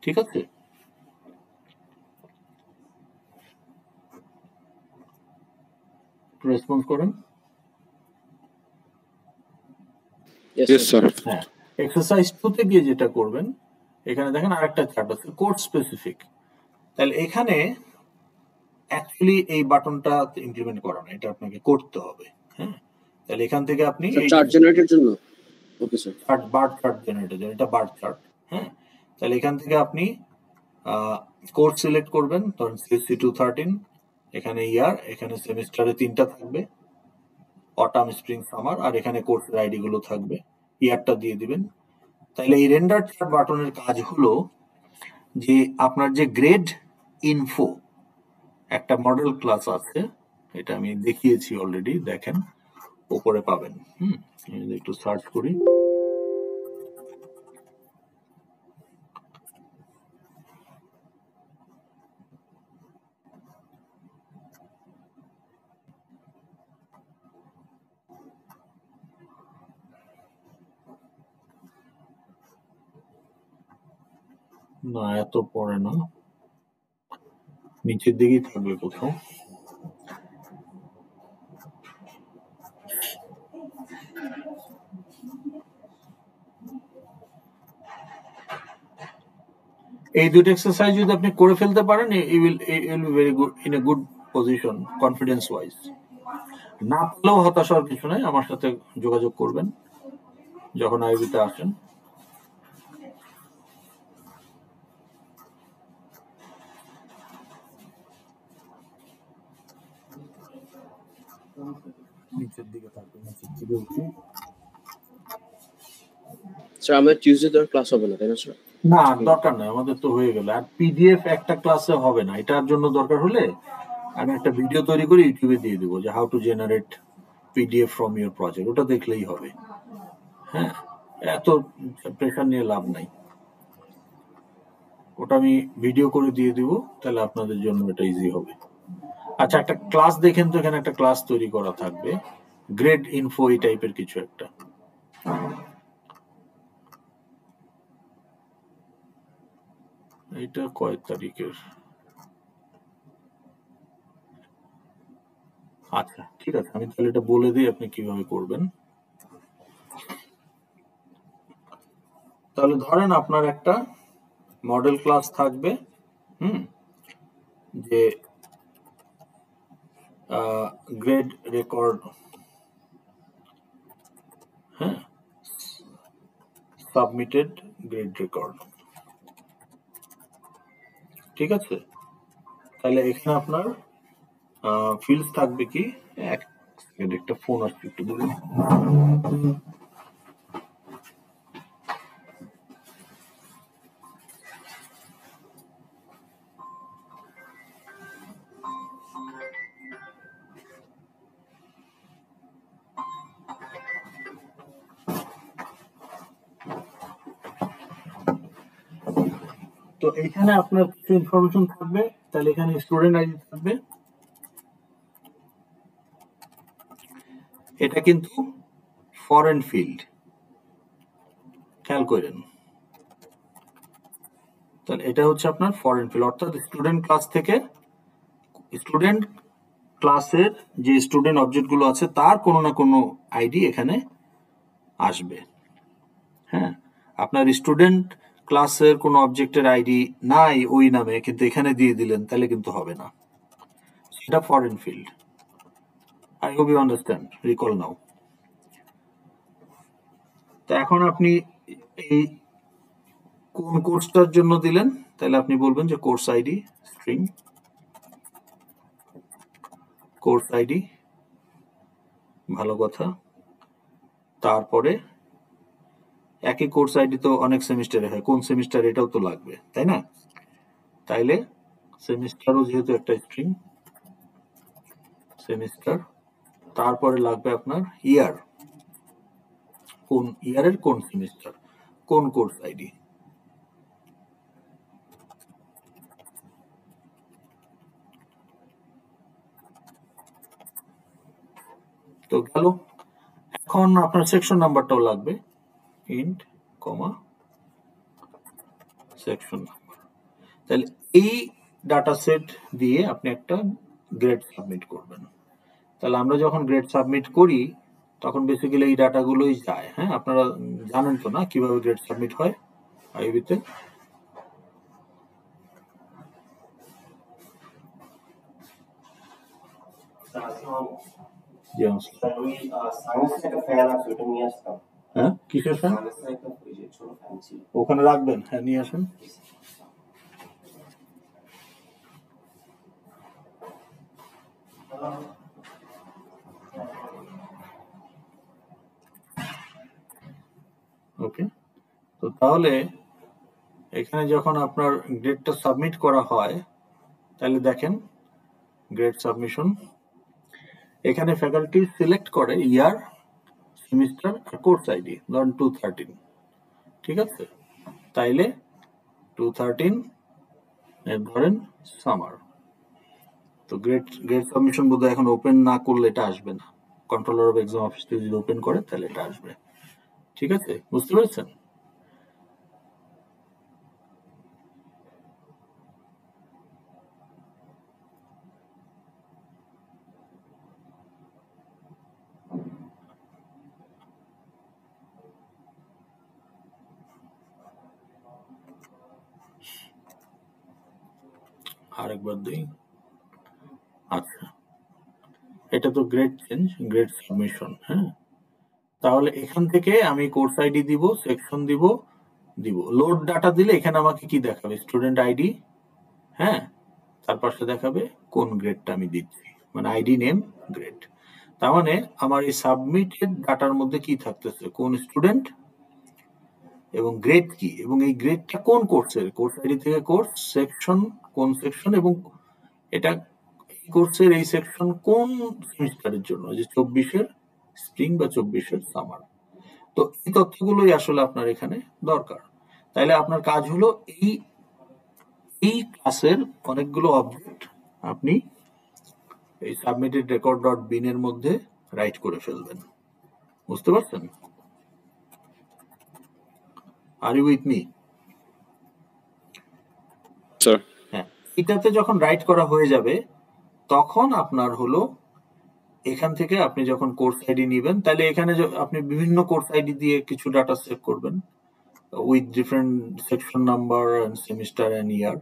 ঠিক আছে? রেসপন্স করেন। হ্যাঁ, এক্সারসাইজ 2 তে গিয়ে যেটা করবেন, এখানে দেখেন আরেকটা চার্ট আছে কোড স্পেসিফিক। তাহলে এখানে অ্যাকচুয়ালি এই বাটনটা ইমপ্লিমেন্ট করা না, এটা আপনাকে করতে হবে। হ্যাঁ, তাহলে এখান থেকে আপনি চার্ট জেনারেটের জন্য, okay sir, bar chart generator, এটা বার চার্ট। হ্যাঁ, তাহলে এখান থেকে আপনি কোর্স সিলেক্ট করবেন, ধরেন CSC 213, এখানে ইয়ার, এখানে সেমিস্টারে 3টা থাকবে, অটাম, স্প্রিং, সামার, আর এখানে কোর্সের আইডি গুলো থাকবে, ইয়ারটা দিয়ে দিবেন। তাহলে এই রেন্ডার চার্ট বাটনের কাজ হলো যে আপনার যে গ্রেড ইনফো একটা মডেল ক্লাস আছে, এটা আমি দেখিয়েছি অলরেডি, দেখেন উপরে পাবেন। একটু সার্চ করি, না এত পরে না, নিচের দিকেই থাকবে কোথাও। এই দুটো এক্সারসাইজ যদি আপনি করে ফেলতে পারেন, you will be very good, in a good position confidence wise. না পারলেও হতাশ হওয়ার কিছু নাই, আমার সাথে যোগাযোগ করবেন যখন আইবিতে আসেন। নিচের দিকে থাকবে, নিচের দিকে উঠি। স্যার আমাদের টিউসডে তো ক্লাস হবে না, তাই না স্যার? না, দরকার নাই, আমাদের তো হয়ে গেল। আর পিডিএফ একটা ক্লাসে হবে না, এটার জন্য দরকার হলে আমি একটা ভিডিও তৈরি করে ইউটিউবে দিয়ে দেবো, যে how to generate PDF from your project, ওটা দেখলেই হবে। হ্যাঁ, এত প্রেশার নিয়ে লাভ নাই, ওটা আমি ভিডিও করে দিয়ে দিব, তাহলে আপনাদের জন্য এটা ইজি হবে। আচ্ছা, একটা ক্লাস দেখেন তো, এখানে একটা ক্লাস তৈরি করা থাকবে, গ্রেড ইনফো এই টাইপের কিছু একটা। এটা কয় তারিখের? আচ্ছা ঠিক আছে, আমি তাহলে এটা বলে দিই আপনি কিভাবে করবেন। তাহলে ধরেন আপনার একটা মডেল ক্লাস থাকবে, যে গ্রেড রেকর্ড, হ্যাঁ, সাবমিটেড গ্রেড রেকর্ড, ঠিক আছে। তাহলে এখানে আপনার ফিল্ডস থাকবে কি, এক সেকেন্ড, একটা ফোন আসছে, একটু বলুন। তো এখানে আপনার কিছু ইনফরমেশন থাকবে, তাহলে এখানে স্টুডেন্ট আইডি থাকবে, এটা কিন্তু ফরেন ফিল্ড, খেয়াল করেন। তাহলে এটা হচ্ছে আপনার ফরেন ফিল্ড, অর্থাৎ স্টুডেন্ট ক্লাস থেকে, স্টুডেন্ট ক্লাসের যে স্টুডেন্ট অবজেক্ট গুলো আছে তার কোনো না কোনো আইডি এখানে আসবে। হ্যাঁ, আপনার স্টুডেন্ট ক্লাসের কোনো অবজেক্টের আইডি নাই ওই নামে, কিন্তু এখানে দিয়ে দিলেন, তাহলে কিন্তু হবে না, সেটা foreign field. I hope you understand, recall now. তো এখন আপনি এই কোন কোর্সটার জন্য দিলেন, তাহলে আপনি বলবেন যে course ID string, course ID, ভালো কথা। তারপরে একই কোর্স আইডি তো অনেক সেমিস্টারে হয়, কোন সেমিস্টার এটাও তো লাগবে, তাই না? তাইলে সেমিস্টারও যেহেতু একটা স্ট্রিং, সেমিস্টার, তারপরে লাগবে আপনার ইয়ার, কোন ইয়ারের কোন সেমিস্টার, কোন কোর্স আইডি। তো গেল। এখন আপনার সেকশন নাম্বারটাও লাগবে, ইন্ট কমা সেকশন নাম্বার। তাহলে এই ডাটা সেট দিয়ে আপনি একটা গ্রেড সাবমিট করবেন। তাহলে আমরা যখন গ্রেড সাবমিট করি তখন বেসিক্যালি এই ডাটাগুলোই যায়। হ্যাঁ, আপনারা জানেন তো না কিভাবে গ্রেড সাবমিট হয় আইবিতে? হ্যাঁ, কিসের ফ্যান? ওখানে রাখবেন, হ্যাঁ নিয়ে আসেন। ওকে, তো তাহলে এখানে যখন আপনার গ্রেডটা সাবমিট করা হয়, তাহলে দেখেন গ্রেড সাবমিশন, এখানে ফ্যাকাল্টি সিলেক্ট করে ইয়ার, সেমিস্টার আর কোর্স আইডি, ধরেন 213, ঠিক আছে। তাইলে 213 ধরেন সামার। তো গ্রেড সাবমিশন বোধহয় এখন ওপেন না করলে এটা আসবে না, কন্ট্রোলার অফ এক্সাম অফিস থেকে যদি ওপেন করে তাহলে এটা আসবে, ঠিক আছে, বুঝতে পেরেছেন? আরেকবার দিই। আচ্ছা, এটা তো গ্রেড চেঞ্জ, গ্রেড সাবমিশন। হ্যাঁ, তাহলে এখান থেকে আমি কোর্স আইডি দিব, সেকশন দিব, লোড ডাটা দিলে এখানে আমাকে কি দেখাবে, স্টুডেন্ট আইডি, হ্যাঁ, তার পাশে দেখাবে কোন গ্রেডটা আমি দিচ্ছি, মানে আইডি নেম গ্রেড। তার মানে আমার এই সাবমিটেড ডাটার মধ্যে কি থাকতেছে, কোন স্টুডেন্ট এবং গ্রেড কি, এবং এই গ্রেডটা কোন কোর্সের, কোর্স আইডি থেকে কোর্স, সেকশন কোন সেকশন, এবং এটা এই কোর্সের এই সেকশন কোন সেমিস্টারের জন্য, যে 24-এর স্প্রিং বা 24-এর সামার। তো এই তথ্যগুলোই আসলে আপনার এখানে দরকার। তাইলে আপনার কাজ হলো এই ক্লাসের অনেকগুলো অবজেক্ট আপনি এই সাবমিটেড রেকর্ড ডট বিন এর মধ্যে রাইট করে ফেলবেন। বুঝতে পারছেন? Are you with me? Sir হ্যাঁ, এটাতে যখন রাইট করা হয়ে যাবে তখন আপনার হলো এখান থেকে আপনি যখন কোর্স আইডি নেবেন, তাহলে এখানে আপনি বিভিন্ন কোর্স আইডি দিয়ে কিছু ডাটা সেভ করবেন with different section number and semester and year.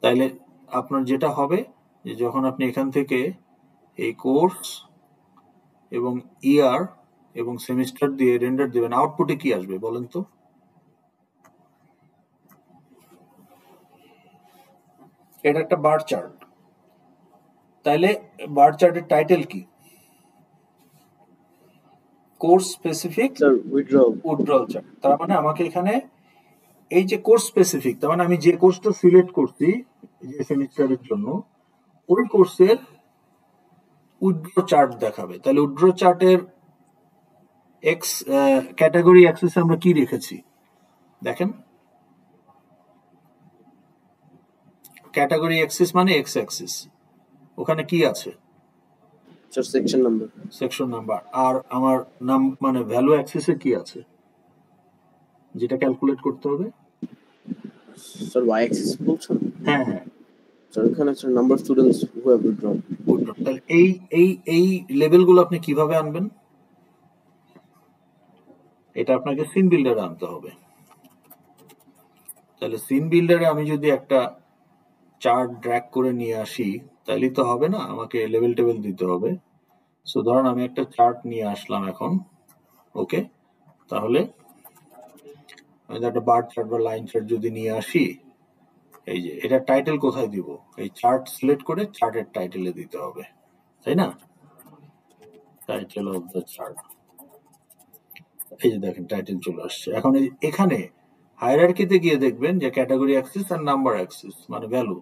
তাইলে আপনার যেটা হবে যে যখন আপনি এখান থেকে এই কোর্স এবং ইয়ার এবং সেমিস্টার দিয়ে রেন্ডার দিবেন, আউটপুটে কি আসবে বলেন তো? এটা একটা বার চার্ট। তাইলে বার চার্টের টাইটেল কি? Course specific sir withdrawal chart. তার মানে আমাকে এখানে এই যে কোর্স স্পেসিফিক, তার মানে আমি যে কোর্সটা সিলেক্ট করছি যে সেমিস্টারের জন্য ওই কোর্সের উইথড্র চার্ট দেখাবে। তাহলে উইথড্র চার্টের এক্স ক্যাটাগরি অ্যাক্সিস আমরা কি রেখেছি দেখেন, ক্যাটাগরি অ্যাক্সিস মানে এক্স অ্যাক্সিস, ওখানে কি আছে? Sir section number. Section number. আর আমার নাম মানে ভ্যালু অ্যাক্সিসে কি আছে যেটা ক্যালকুলেট করতে হবে? স্যার ওয়াই অ্যাক্সিস বলছেন? হ্যাঁ হ্যাঁ, স্যার এখানে sir number students who have withdrawn. তাহলে এই লেভেলগুলো আপনি কিভাবে আনবেন? এটা আপনাকে সিন বিল্ডারে আনতে হবে। তাহলে সিন বিল্ডারে আমি যদি একটা চার্ট ড্র্যাগ করে নিয়ে আসি তাহলে তো হবে না, আমাকে লেভেল টেবিল দিতে হবে। সো ধরুন আমি একটা চার্ট নিয়ে আসলাম এখন, ওকে। তাহলে আমি একটা বার চার্ট বা লাইন চার্ট যদি নিয়ে আসি, এই যে এটা টাইটেল কোথায় দিব? এই চার্ট সিলেক্ট করে চার্টের টাইটেলে দিতে হবে, তাই না? টাইটেল অফ দ্য চার্ট, এই যে দেখেন টাইটেল চলে আসছে। এখন এখানে হায়ারার্কিতে গিয়ে দেখবেন যে ক্যাটাগরি অ্যাক্সিস আর নাম্বার অ্যাক্সিস মানে ভ্যালু,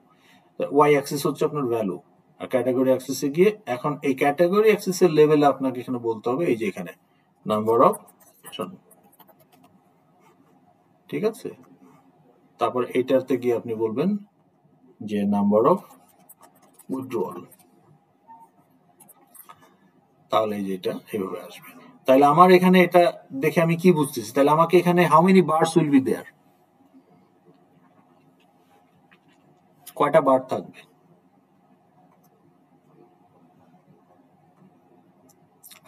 ওয়াই অ্যাক্সিস হচ্ছে আপনার ভ্যালু, আর ক্যাটাগরি অ্যাক্সিসে গিয়ে এখন এই ক্যাটাগরি অ্যাক্সিসের লেভেলে আপনাকে এখানে বলতে হবে এই যে এখানে নাম্বার অফ সেকশন, ঠিক আছে? তারপর এইটাতে গিয়ে আপনি বলবেন যে নাম্বার অফ উইথড্রল, তাহলে এই যে এটা এইভাবে আসবে। তাহলে আমার এখানে এটা দেখে আমি কি বুঝতেছি? তাহলে আমাকে এখানে how many bars will be there, কয়টা বার থাকবে?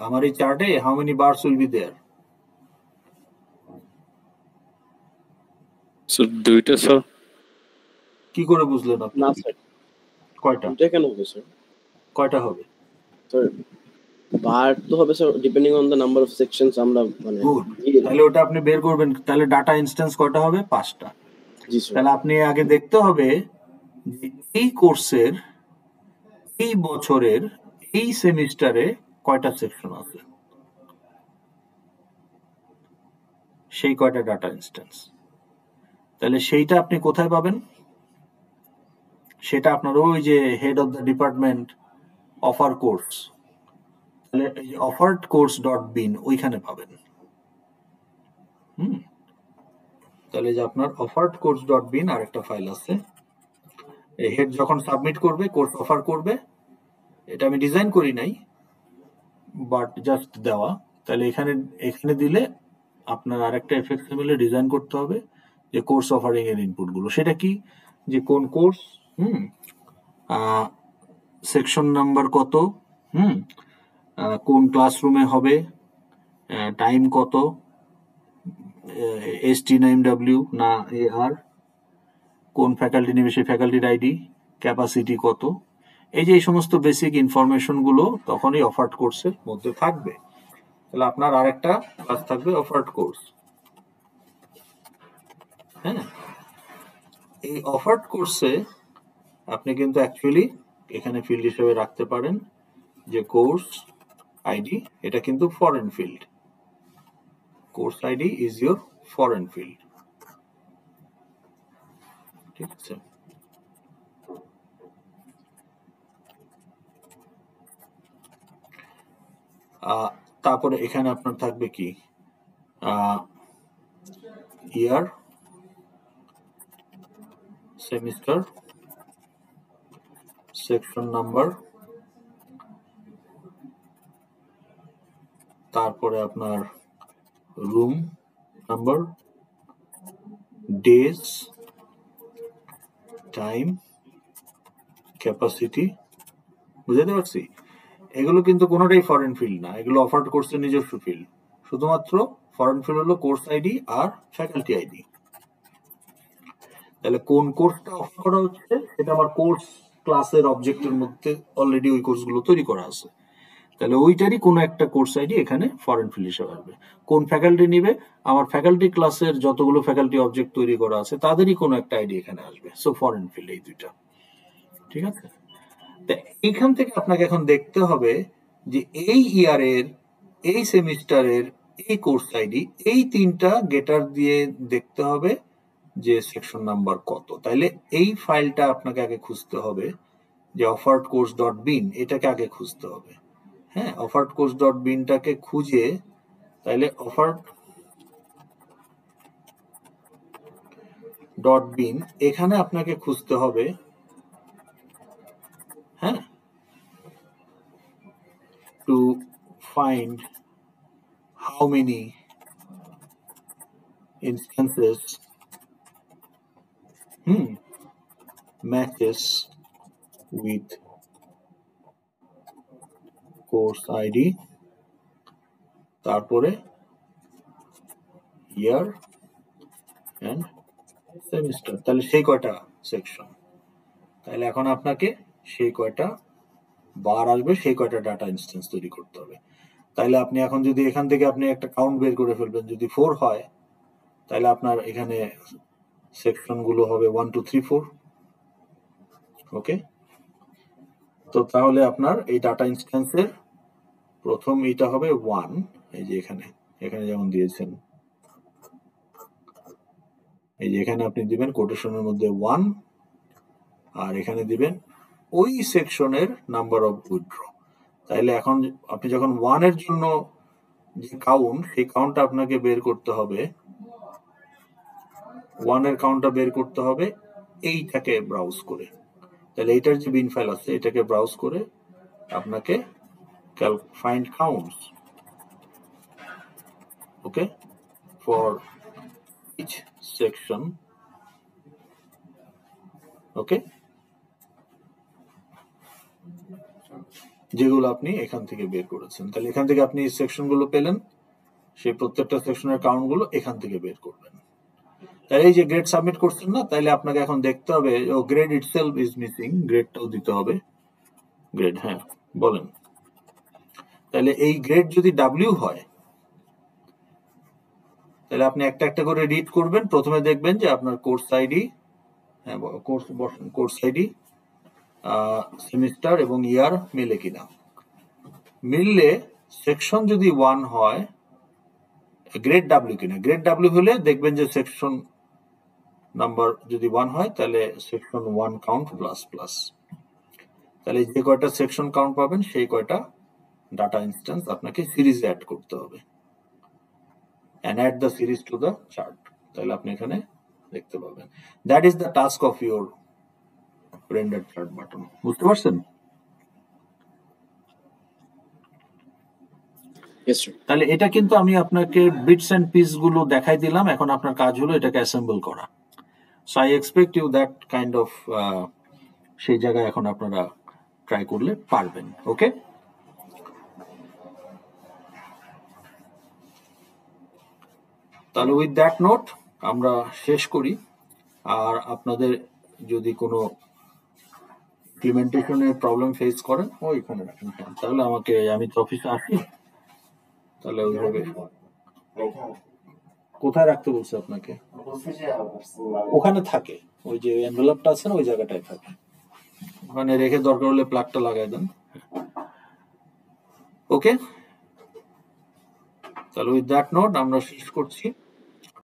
আমার এই চার্টে how many bars will be there? Sir দুইটা স্যার। কি করে বুঝলেন আপনি? না স্যার, কয়টা? এটা কেন হবে স্যার? কয়টা হবে? স্যার বার তো হবে sir depending on the number of sections আমরা মানে। গুড, তাহলে ওটা আপনি বের করবেন। তাহলে ডাটা ইনস্ট্যান্স কয়টা হবে? 5টা। জি স্যার। তাহলে আপনি আগে দেখতে হবে যে এই কোর্সের এই বছরের এই সেমিস্টারে কয়টা সেকশন আছে, সেই কয়টা ডাটা ইনস্ট্যান্স। তাহলে সেইটা আপনি কোথায় পাবেন? সেটা আপনার ওই যে head of the department offer course, তাহলে এই যে অফার্ড কোর্স ডট বিন ওইখানে পাবেন। তাহলে যে আপনার অফার্ড কোর্স ডট বিন আর একটা ফাইল আছে, এই হেড যখন সাবমিট করবে কোর্স অফার করবে, এটা আমি ডিজাইন করি নাই বাট জাস্ট দেওয়া। তাহলে এখানে দিলে আপনার আরেকটা এফএক্সএমএল এ ডিজাইন করতে হবে যে কোর্স অফারিং এর ইনপুট গুলো, সেটা কি যে কোন কোর্স, সেকশন নাম্বার কত, কোন ক্লাসরুমে হবে, টাইম কত, ST9W না AR, কোন ফ্যাকাল্টি নেবে সেই ফ্যাকাল্টির আইডি, ক্যাপাসিটি কত, এই যে এই সমস্ত বেসিক ইনফরমেশন গুলো তখনই অফার্ড কোর্সের মধ্যে থাকবে। তাহলে আপনার আরেকটা ক্লাস থাকবে অফার্ড কোর্স। হ্যাঁ, এই অফার্ড কোর্সে আপনি কিন্তু অ্যাকচুয়ালি এখানে ফিল্ড হিসেবে রাখতে পারেন যে কোর্স আইডি, এটা কিন্তু foreign field, course ID is your foreign field, ঠিক আছে? তারপরে এখানে আপনার থাকবে কি ইয়ার, সেমিস্টার, সেকশন নাম্বার, তারপরে আপনার room number, days, time, capacity. বুঝতে পারছি? এগুলো কিন্তু কোনোটাই ফরেন ফিল্ড না, এগুলো অফার্ড কোর্সের নিজস্ব ফিল্ড। শুধুমাত্র ফরেন ফিল্ড হলো কোর্স আইডি আর ফ্যাকাল্টি আইডি। তাহলে কোন কোর্সটা অফার করা হচ্ছে সেটা আমার কোর্স ক্লাসের অবজেক্টের মধ্যে অলরেডি ওই কোর্সগুলো তৈরি করা আছে। তাহলে ওইটারই কোনো একটা কোর্স আইডি এখানে ফরেন ফিল্ড হিসেবে আসবে। কোন ফ্যাকাল্টি নিবে, আমার ফ্যাকাল্টি ক্লাসের যতগুলো ফ্যাকাল্টি অবজেক্ট তৈরি করা আছে তাদেরই কোনো একটা আইডি এখানে আসবে। সো ফরেন ফিল্ড এই দুইটা, ঠিক আছে? এইখান থেকে আপনাকে এখন দেখতে হবে যে এই ইয়ারের, এই সেমিস্টারের, এই কোর্স আইডি, এই তিনটা গেটার দিয়ে দেখতে হবে যে সেকশন নাম্বার কত। তাইলে এই ফাইলটা আপনাকে আগে খুঁজতে হবে, যে অফার্ড কোর্স ডট বিন, এটাকে আগে খুঁজতে হবে। হ্যাঁ, অফার্ড কোর্স ডট বিনটাকে খুঁজে, তাইলে অফার্ড ডট বিন এখানে আপনাকে খুঁজতে হবে। হ্যাঁ, to find how many instances matches with course ID, তারপরে year and semester। তাহলে সেই কয়টা সেকশন, তাহলে এখন আপনাকে সেই কয়টা বার আসবে সেই কয়টা ডাটা ইনস্ট্যান্স তৈরি করতে হবে। তাইলে আপনি এখন যদি এখান থেকে আপনি একটা কাউন্ট বের করে ফেলবেন, যদি 4 হয় তাহলে আপনার এখানে সেকশন গুলো হবে 1 2 3 4। ওকে, তো তাহলে আপনার এই ডাটা ইনস্ট্যান্সের প্রথম এটা হবে 1, এই যে এখানে যেমন দিয়েছেন, এই যে এখানে আপনি দিবেন কোটেশনের মধ্যে 1, আর এখানে দিবেন ওই সেকশনের নাম্বার অফ উইথড্র। তাইলে এখন আপনি যখন 1 এর জন্য যে কাউন্ট, সেই কাউন্টটা আপনাকে বের করতে হবে, 1 এর কাউন্টটা বের করতে হবে এইটাকে ব্রাউজ করে। তাহলে এইটার যে বিন ফাইল আছে এটাকে ব্রাউজ করে আপনাকে find counts, okay, for each section. Okay, যেগুলো আপনি এখান থেকে বের করেছেন। তাহলে এখান থেকে আপনি সেকশন গুলো পেলেন, সেই প্রত্যেকটা সেকশনের কাউন্ট গুলো এখান থেকে বের করবেন। তাহলে এই যে গ্রেড সাবমিট করছেন না, তাহলে আপনাকে এখন দেখতে হবে ও গ্রেড ইটসেলফ ইজ মিসিং, গ্রেডটাও দিতে হবে। গ্রেড, হ্যাঁ বলেন। তাহলে এই গ্রেড যদি ডাব্লিউ হয় তাহলে আপনি একটা একটা করে রিড করবেন। প্রথমে দেখবেন যে আপনার কোর্স আইডি, হ্যাঁ কোর্স আইডি, সেমিস্টার এবং ইয়ার মিলে কিনা। মিললে সেকশন যদি 1 হয়, গ্রেড ডাব্লিউ কিনা, গ্রেড ডাব্লিউ হলে দেখবেন যে সেকশন নাম্বার যদি 1 হয় তাহলে সেকশন 1 কাউন্ট প্লাস প্লাস। তাহলে যে কয়টা সেকশন কাউন্ট পাবেন সেই কয়টা ডাটা ইনস্ট্যান্স আপনাকে সিরিজে অ্যাড করতে হবে, and add the series to the chart। তাহলে আপনি এখানে দেখতে পাবেন। That is the task of your render chart button. বুঝতে পারছেন? তাহলে এটা কিন্তু আমি আপনাকে বিটস এন্ড পিস গুলো দেখাই দিলাম, এখন আপনার কাজ হলো এটাকে অ্যাসেম্বল করা। So I expect you that kind of সেই জায়গায় এখন আপনারা ট্রাই করলে পারবেন। ওকে, তাহলে উইথ দ্যাট নোট আমরা শেষ করি। আর আপনাদের যদি কোনো ইমপ্লিমেন্টেশনের প্রবলেম ফেস করেন ওইখানে রাখেন, তাহলে আমাকে, আমি তো অফিসে আসি, তাহলে ওইভাবে। কোথায় রাখতে বলছে আপনাকে? ওখানে থাকে, ওই যে এনভেলপটা আছে না ওই জায়গাটায় থাকে, ওখানে রেখে দরকার হলে প্লাগটা লাগাই দেন। ওকে, তাহলে উইথ দ্যাট নোট আমরা শেষ করছি।